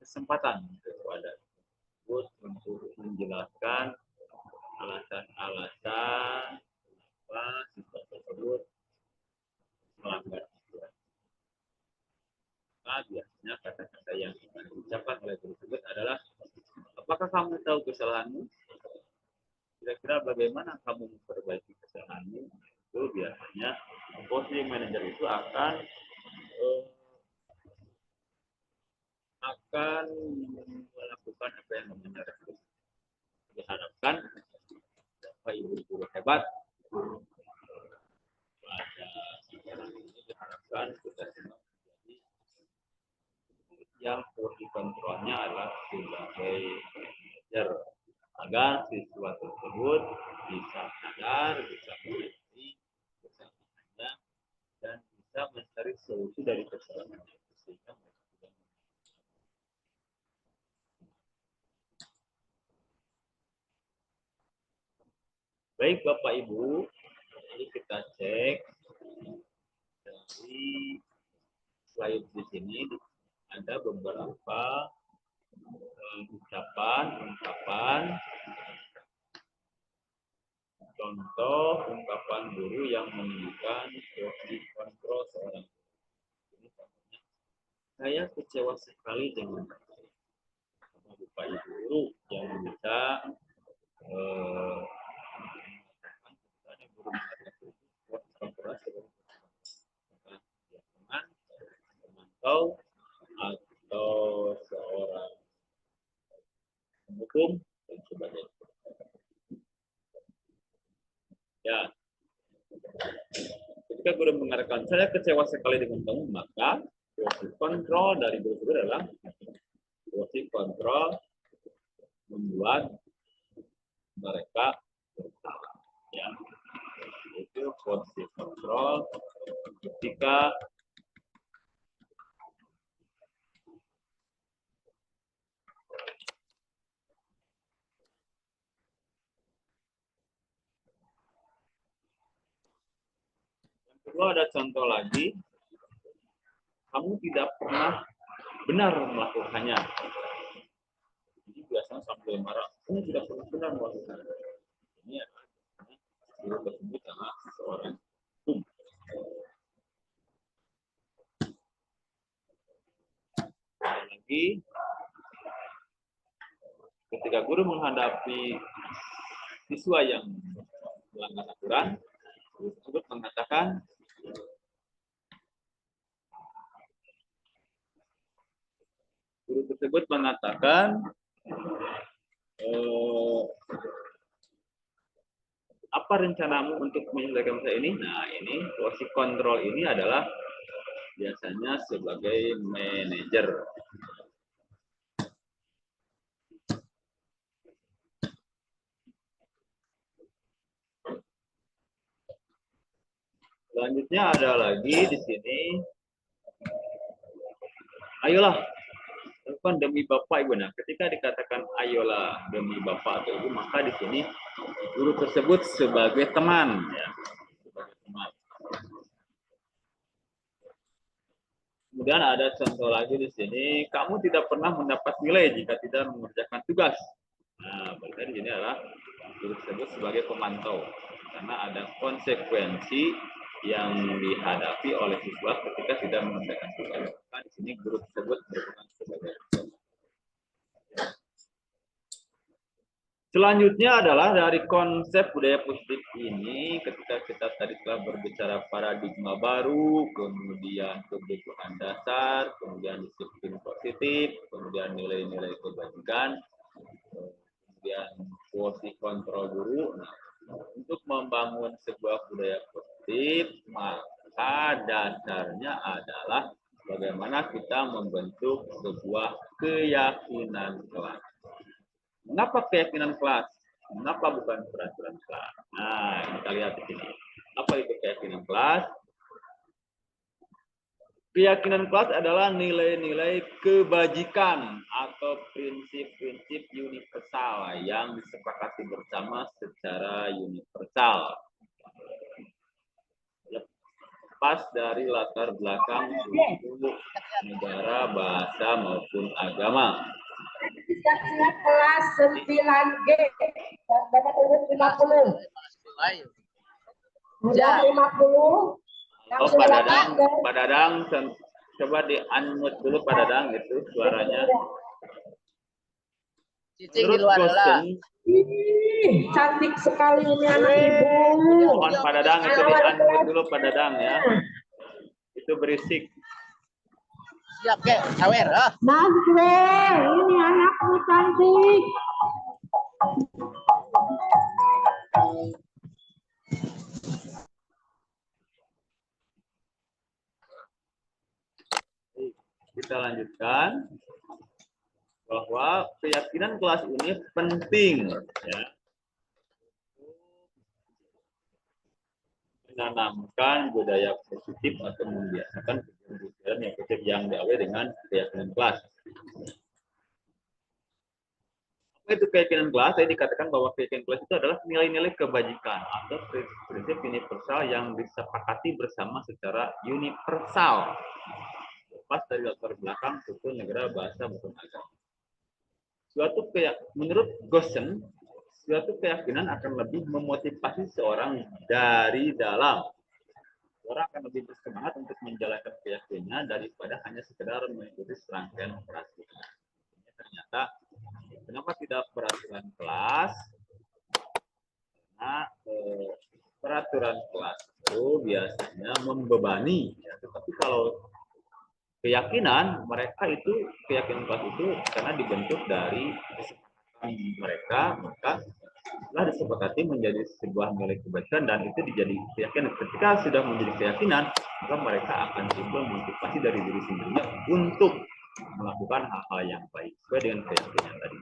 kesempatan kepada guru untuk menjelaskan alasan-alasan kenapa siswa tersebut melanggar aturan. Nah, biasanya kata-kata yang akan diucapkan oleh guru tersebut adalah, apakah kamu tahu kesalahanmu? Kira-kira bagaimana kamu memperbaiki kesalahanmu? Itu biasanya posisi manajer itu akan melakukan apa yang namanya revisi. Diharapkan Bapak Ibu guru hebat pada sekarang ini, diharapkan kita semua menjadi yang posisi kontrolnya adalah sebagai manajer, agar siswa tersebut bisa sadar, bisa mengerti kesalahannya, dan bisa mencari solusi dari kesalahan itu sehingga mereka tidak. Baik Bapak Ibu, ini kita cek dari slide di sini ada beberapa ungkapan contoh ungkapan guru yang menunjukkan posisi kontrol seorang guru. Ini contohnya, saya kecewa sekali dengan Bapak Ibu guru yang bisa memantau atau seorang hukum dan sebagainya. Ya, ketika guru mengatakan saya kecewa sekali dengan kamu, maka posisi kontrol dari guru itu adalah posisi kontrol membuat mereka bersalah. Ya, itu posisi kontrol ketika kedua ada contoh lagi, kamu tidak pernah benar melakukannya. Jadi biasanya sampai marah, kamu tidak pernah benar melakukannya. Ini adalah guru tersebut adalah seorang hukum. Lagi, ketika guru menghadapi siswa yang melanggar aturan, guru tersebut mengatakan, apa rencanamu untuk menyelesaikan masalah ini? Nah, ini posisi kontrol ini adalah biasanya sebagai manajer. Selanjutnya ada lagi di sini. Ayolah, lakukan demi Bapak Ibu. Nah, ketika dikatakan ayolah demi Bapak atau Ibu, maka di sini guru tersebut sebagai teman, ya. Sebagai teman. Kemudian ada contoh lagi di sini, kamu tidak pernah mendapat nilai jika tidak mengerjakan tugas. Nah, berarti di sini adalah guru tersebut sebagai pemantau, karena ada konsekuensi yang dihadapi oleh siswa ketika tidak mengerjakan tugas. Maka di sini guru tersebut berperan sebagai pemantau. Selanjutnya adalah dari konsep budaya positif ini, ketika kita tadi telah berbicara paradigma baru, kemudian kebutuhan dasar, kemudian disiplin positif, kemudian nilai-nilai kebajikan, kemudian porsi kontrol guru. Nah, untuk membangun sebuah budaya positif, maka dasarnya adalah bagaimana kita membentuk sebuah keyakinan kelas. Mengapa keyakinan kelas? Mengapa bukan peraturan kelas? Nah, kita lihat di sini. Apa itu keyakinan kelas? Keyakinan kelas adalah nilai-nilai kebajikan atau prinsip-prinsip universal yang disepakati bersama secara universal. Lepas dari latar belakang suku, negara, bahasa, maupun agama. Siap-siap kelas 9G. Dapat urut 50. Sudah 50. Oh, Pak Dadang, coba di-unmute dulu Pak Dadang, itu suaranya. Terus dosen, cantik sekali ini anak ibu. mohon Pak Dadang itu di-unmute dulu Pak Dadang ya. Itu berisik. Siap, Kek. Sawer, ah. Nazwe, ini anakku cantik. Kita lanjutkan bahwa keyakinan kelas ini penting, ya, menanamkan budaya positif atau membiasakan pikiran yang positif yang diawali dengan keyakinan kelas. Apa itu keyakinan kelas? Saya dikatakan bahwa keyakinan kelas itu adalah nilai-nilai kebajikan atau prinsip universal yang disepakati bersama secara universal, lepas dari latar belakang suku, negara, bahasa, maupun agama. Menurut Gosen, suatu keyakinan akan lebih memotivasi seorang dari dalam. Orang akan lebih bersemangat untuk menjalankan keyakinannya daripada hanya sekedar mengikuti serangkaian peraturan. Ternyata, kenapa tidak peraturan kelas? Karena peraturan kelas itu biasanya membebani, ya. Tetapi kalau keyakinan mereka itu, keyakinan kelas itu karena dibentuk dari kesepakatan mereka, maka setelah disepakati menjadi sebuah nilai kebajikan dan itu dijadi keyakinan. Ketika sudah menjadi keyakinan, maka mereka akan timbul motivasi dari diri sendirinya untuk melakukan hal-hal yang baik sesuai dengan keyakinan tadi.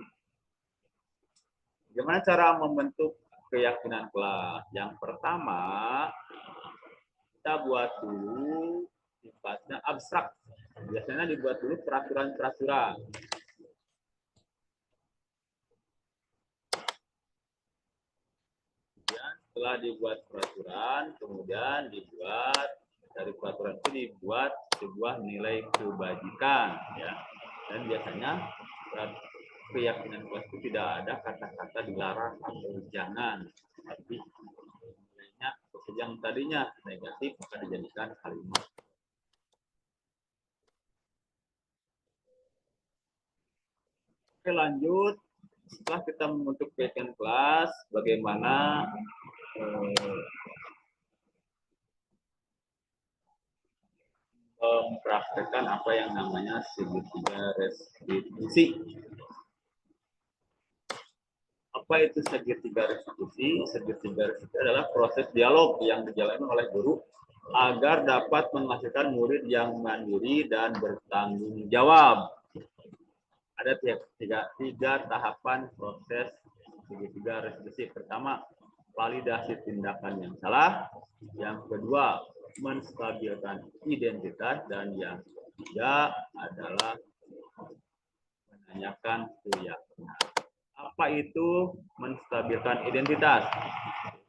Bagaimana cara membentuk keyakinan kelas? Yang pertama, kita buat dulu sifatnya abstrak. Biasanya dibuat dulu peraturan-peraturan. Kemudian setelah dibuat peraturan, kemudian dibuat dari peraturan itu dibuat sebuah nilai kebajikan, ya. Dan biasanya keyakinan kelas itu tidak ada kata-kata dilarang atau jangan, tapi nilainya yang tadinya negatif maka dijadikan kalimat. Oke, lanjut. Setelah kita membentuk keyakinan kelas, bagaimana mempraktekkan apa yang namanya segitiga restitusi. Apa itu segitiga restitusi? Segitiga restitusi adalah proses dialog yang dijalani oleh guru agar dapat menghasilkan murid yang mandiri dan bertanggung jawab. Ada tiga tahapan proses segitiga restitusi. Pertama, validasi tindakan yang salah. Yang kedua, menstabilkan identitas, dan yang ketiga adalah menanyakan keyakinan. Apa itu menstabilkan identitas?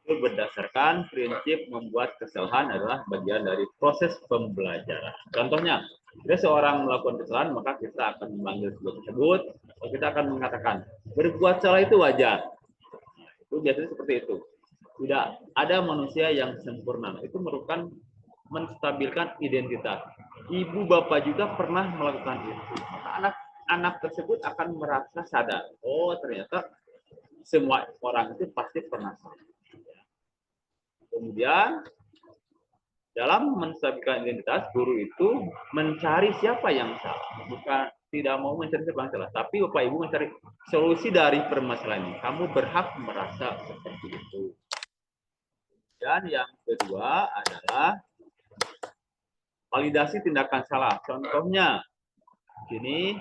Itu berdasarkan prinsip membuat kesalahan adalah bagian dari proses pembelajaran. Contohnya, jika seorang melakukan kesalahan, maka kita akan memanggil sebuah tersebut, atau kita akan mengatakan, berbuat salah itu wajar. Nah, itu biasanya seperti itu. Tidak ada manusia yang sempurna. Itu merupakan menstabilkan identitas. Ibu bapak juga pernah melakukan itu. Maka anak tersebut akan merasa sadar. Oh, ternyata semua orang itu pasti pernah salah. Kemudian dalam menstabilkan identitas, guru itu mencari siapa yang salah. Bukan tidak mau mencari siapa yang salah, tapi Bapak Ibu mencari solusi dari permasalahan ini. Kamu berhak merasa seperti itu. Dan yang kedua adalah validasi tindakan salah. Contohnya, ini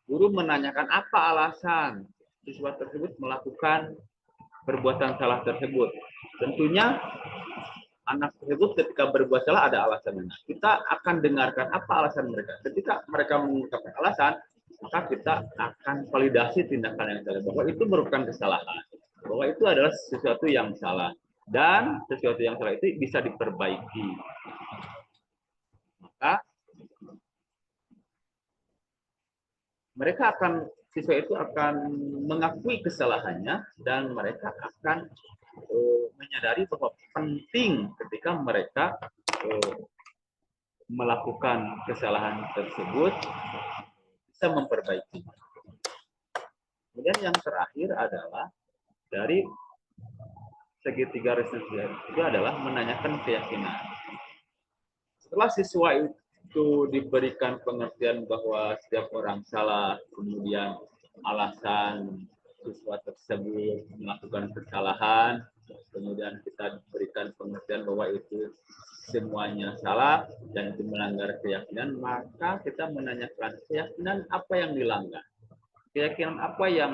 guru menanyakan apa alasan siswa tersebut melakukan perbuatan salah tersebut. Tentunya anak tersebut ketika berbuat salah ada alasannya. Kita akan dengarkan apa alasan mereka. Ketika mereka mengungkapkan alasan, maka kita akan validasi tindakan yang salah. Bahwa itu merupakan kesalahan. Bahwa itu adalah sesuatu yang salah. Dan sesuatu yang salah itu bisa diperbaiki. Maka mereka akan, siswa itu akan mengakui kesalahannya dan mereka akan menyadari bahwa penting ketika mereka melakukan kesalahan tersebut bisa memperbaiki. Kemudian yang terakhir adalah dari segitiga restitusi itu adalah menanyakan keyakinan. Setelah siswa itu diberikan pengertian bahwa setiap orang salah, kemudian alasan siswa tersebut melakukan kesalahan, kemudian kita berikan pengertian bahwa itu semuanya salah dan itu melanggar keyakinan, maka kita menanyakan keyakinan apa yang dilanggar, keyakinan apa yang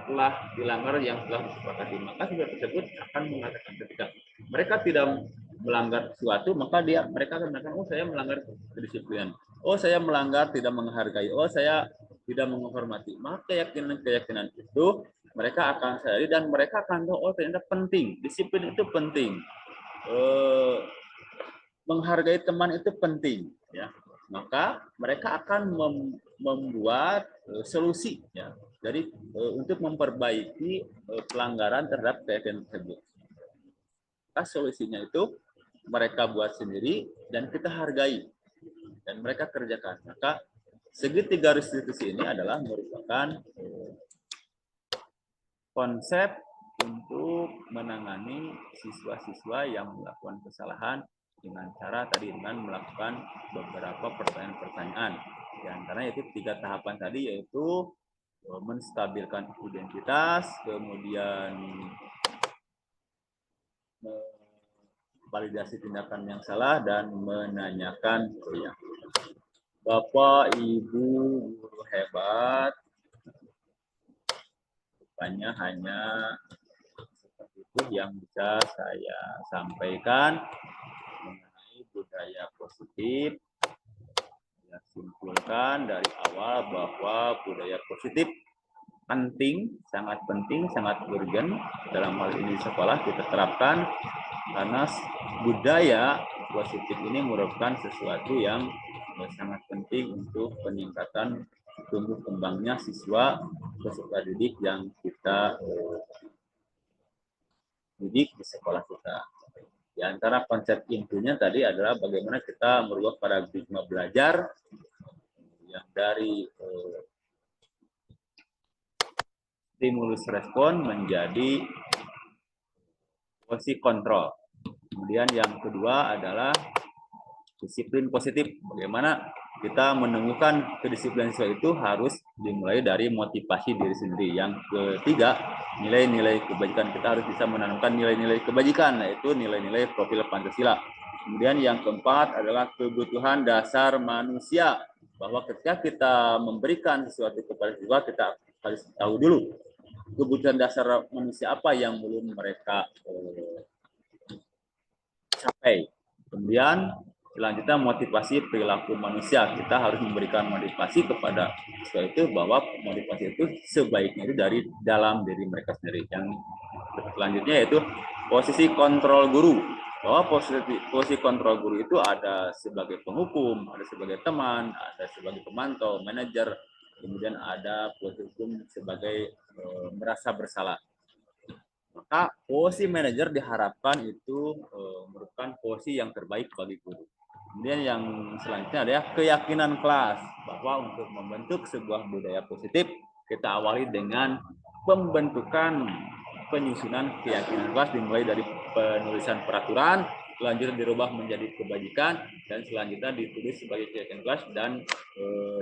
telah dilanggar, yang telah disepakati. Maka siswa tersebut akan mengatakan ketika mereka tidak melanggar sesuatu, maka mereka akan mengatakan, oh saya melanggar kedisiplinan, oh saya melanggar tidak menghargai, oh saya tidak menghormati. Maka keyakinan itu mereka akan sadari dan mereka akan tahu, oh ternyata penting, disiplin itu penting, menghargai teman itu penting, ya. Maka mereka akan membuat solusi, ya. Jadi untuk memperbaiki pelanggaran terhadap keyakinan tersebut. Maka solusinya itu mereka buat sendiri dan kita hargai dan mereka kerjakan. Maka segitiga restitusi ini adalah merupakan konsep untuk menangani siswa-siswa yang melakukan kesalahan dengan cara tadi, dengan melakukan beberapa pertanyaan-pertanyaan. Di antaranya itu 3 tahapan tadi, yaitu menstabilkan identitas, kemudian validasi tindakan yang salah, dan menanyakan keyakinan. Bapak, Ibu, guru hebat, rupanya hanya seperti itu yang bisa saya sampaikan mengenai budaya positif. Saya simpulkan dari awal bahwa budaya positif penting, sangat urgen dalam hal ini sekolah kita terapkan, karena budaya positif ini merupakan sesuatu yang sangat penting untuk peningkatan tumbuh kembangnya siswa peserta didik yang kita didik di sekolah kita. Di antara konsep intinya tadi adalah bagaimana kita merubah paradigma belajar yang dari stimulus respon menjadi posisi kontrol. Kemudian yang kedua adalah disiplin positif. Bagaimana kita menemukan kedisiplinan siswa itu harus dimulai dari motivasi diri sendiri. Yang ketiga, nilai-nilai kebajikan. Kita harus bisa menanamkan nilai-nilai kebajikan, yaitu nilai-nilai profil Pancasila. Kemudian yang keempat adalah kebutuhan dasar manusia. Bahwa ketika kita memberikan sesuatu kepada siswa, kita harus tahu dulu kebutuhan dasar manusia apa yang belum mereka capai. Kemudian selanjutnya motivasi perilaku manusia. Kita harus memberikan motivasi kepada siswa itu bahwa motivasi itu sebaiknya itu dari dalam diri mereka sendiri. Yang selanjutnya yaitu posisi kontrol guru. Bahwa posisi kontrol guru itu ada sebagai penghukum, ada sebagai teman, ada sebagai pemantau, manajer, kemudian ada posisi hukum sebagai merasa bersalah. Maka posisi manajer diharapkan itu merupakan posisi yang terbaik bagi guru. Kemudian yang selanjutnya adalah keyakinan kelas, bahwa untuk membentuk sebuah budaya positif kita awali dengan pembentukan penyusunan keyakinan kelas, dimulai dari penulisan peraturan, selanjutnya dirubah menjadi kebajikan, dan selanjutnya ditulis sebagai keyakinan kelas, dan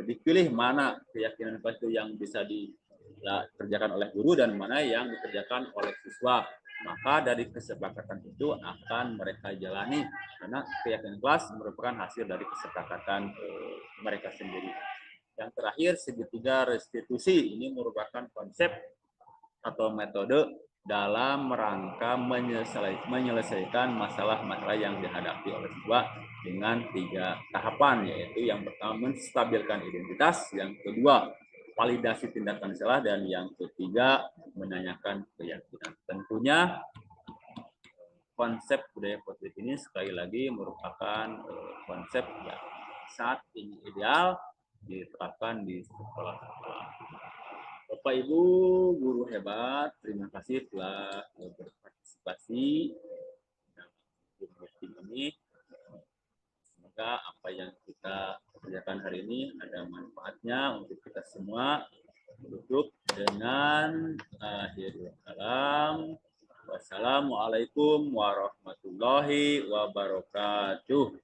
dipilih mana keyakinan kelas itu yang bisa dikerjakan oleh guru dan mana yang dikerjakan oleh siswa. Maka dari kesepakatan itu akan mereka jalani, karena keyakinan kelas merupakan hasil dari kesepakatan mereka sendiri. Yang terakhir, segitiga restitusi. Ini merupakan konsep atau metode dalam rangka menyelesaikan masalah-masalah yang dihadapi oleh siswa dengan 3 tahapan, yaitu yang pertama menstabilkan identitas, yang kedua validasi tindakan salah, dan yang ketiga menanyakan keyakinan. Tentunya konsep budaya positif ini sekali lagi merupakan konsep yang saat ini ideal diterapkan di sekolah-sekolah. Bapak Ibu guru hebat, terima kasih telah berpartisipasi dalam meeting ini. Semoga apa yang kita kerjakan hari ini ada manfaatnya untuk kita semua. Tutup dengan akhirul kalam. Wassalamualaikum warahmatullahi wabarakatuh.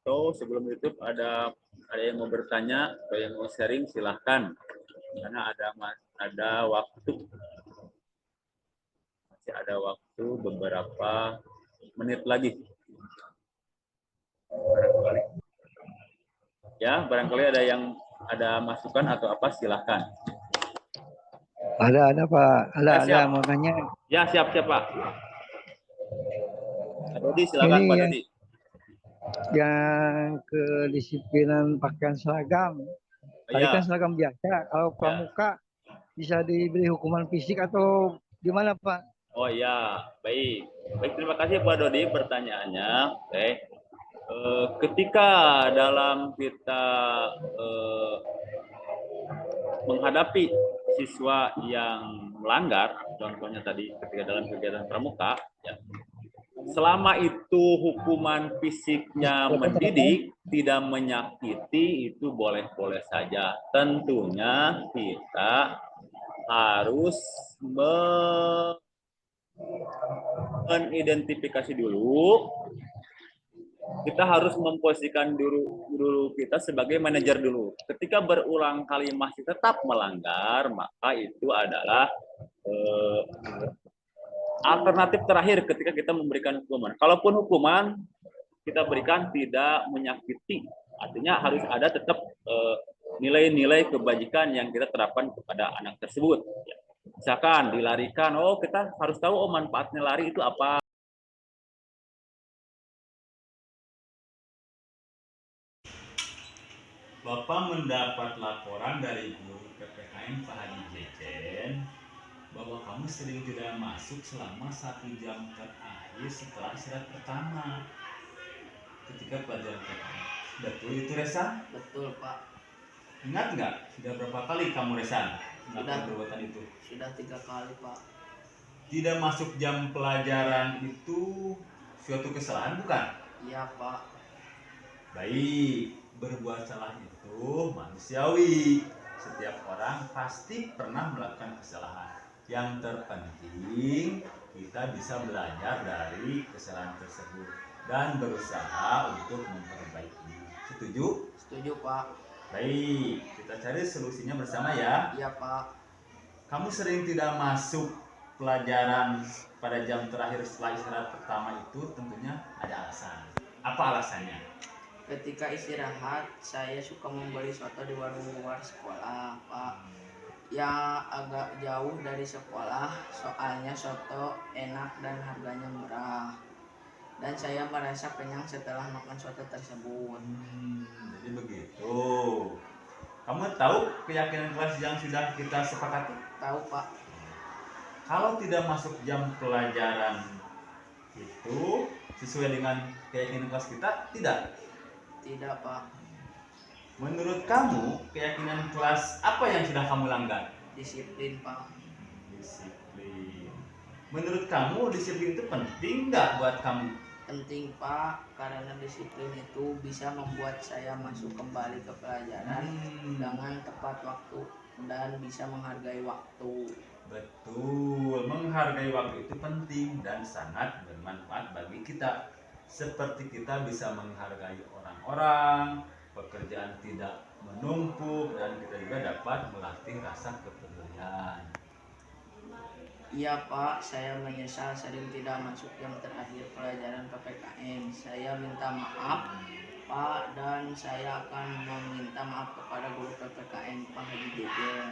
Atau sebelum YouTube ada yang mau bertanya atau yang mau sharing, silahkan, karena ada waktu, masih ada waktu beberapa menit lagi. Barangkali ada masukan atau apa, silahkan. Ada Pak, ada Siap. mau nanya. Ya, siap Pak. Pak Dodi, silakan Pak Dodi. Yang kedisiplinan pakaian seragam. Tadi kan seragam biasa. Kalau pramuka bisa diberi hukuman fisik atau gimana Pak? Oh ya, baik. Terima kasih Pak Dodi pertanyaannya. Oke. Ketika dalam kita menghadapi siswa yang melanggar, contohnya tadi ketika dalam kegiatan pramuka, ya, selama itu hukuman fisiknya mendidik, tidak menyakiti, itu boleh-boleh saja. Tentunya kita harus mengidentifikasi dulu. Kita harus memposisikan dulu kita sebagai manajer dulu. Ketika berulang kali masih tetap melanggar, maka itu adalah alternatif terakhir ketika kita memberikan hukuman. Kalaupun hukuman kita berikan tidak menyakiti, artinya harus ada tetap nilai-nilai kebajikan yang kita terapkan kepada anak tersebut. Misalkan dilarikan, kita harus tahu manfaatnya lari itu apa. Bapak mendapat laporan dari guru PPKN Pak Hadi Jejen bahwa kamu sering tidak masuk selama 1 jam terakhir setelah istirahat pertama ketika pelajaran PPKN. Betul itu, Resa? Betul Pak. Ingat nggak sudah berapa kali kamu, Resa, melakukan perbuatan itu? Sudah 3 kali Pak. Tidak masuk jam pelajaran itu suatu kesalahan bukan? Iya Pak. Baik, berbuat salah itu manusiawi. Setiap orang pasti pernah melakukan kesalahan. Yang terpenting kita bisa belajar dari kesalahan tersebut dan berusaha untuk memperbaikinya. Setuju? Setuju Pak. Baik, kita cari solusinya bersama ya. Iya Pak. Kamu sering tidak masuk pelajaran pada jam terakhir setelah istirahat pertama itu tentunya ada alasan. Apa alasannya? Ketika istirahat, saya suka membeli soto di warung luar sekolah, Pak. yang agak jauh dari sekolah, soalnya soto enak dan harganya murah. Dan saya merasa kenyang setelah makan soto tersebut. Jadi begitu. Kamu tahu keyakinan kelas yang sudah kita sepakati? Tahu Pak? Kalau tidak masuk jam pelajaran itu sesuai dengan keyakinan kelas kita, tidak? Tidak Pak. Menurut kamu, keyakinan kelas apa yang sudah kamu langgar? Disiplin Pak. Disiplin. Menurut kamu, disiplin itu penting nggak buat kamu? Penting Pak, karena disiplin itu bisa membuat saya masuk kembali ke pelajaran dengan tepat waktu dan bisa menghargai waktu. Betul, menghargai waktu itu penting dan sangat bermanfaat bagi kita. Seperti kita bisa menghargai orang-orang, pekerjaan tidak menumpuk, dan kita juga dapat melatih rasa kepedulian. Iya Pak, saya menyesal sering tidak masuk jam terakhir pelajaran PPKN. Saya minta maaf Pak, dan saya akan meminta maaf kepada guru PPKN Pak Haji Jejer.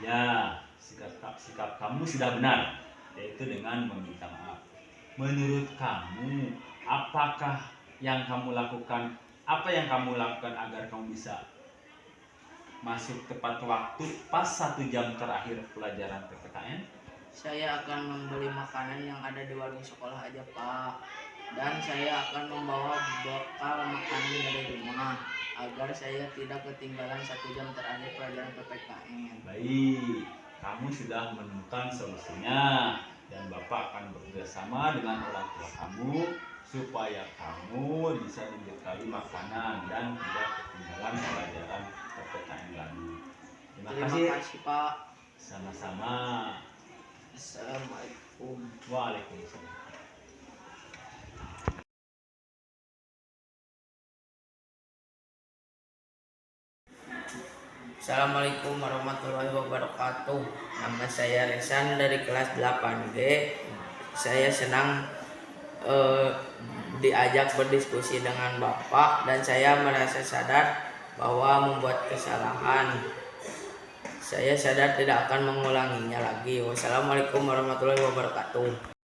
Ya, sikap kamu sudah benar, yaitu dengan meminta maaf. Menurut kamu, apa yang kamu lakukan agar kamu bisa masuk tepat waktu pas 1 jam terakhir pelajaran PPKN? Saya akan membeli makanan yang ada di warung sekolah aja Pak. Dan saya akan membawa bekal makanan dari rumah agar saya tidak ketinggalan 1 jam terakhir pelajaran PPKN. Baik, kamu sudah menemukan solusinya dan Bapak akan bekerjasama dengan orang tua kamu supaya kamu bisa dibekali makanan dan tidak ketinggalan pelajaran PPKN lagi. Terima kasih Pak. Sama-sama. Assalamualaikum. Waalaikumsalam. Assalamualaikum warahmatullahi wabarakatuh. Nama saya Resan dari kelas 8G. Saya senang diajak berdiskusi dengan Bapak dan saya merasa sadar bahwa membuat kesalahan. Saya sadar tidak akan mengulanginya lagi. Wassalamualaikum warahmatullahi wabarakatuh.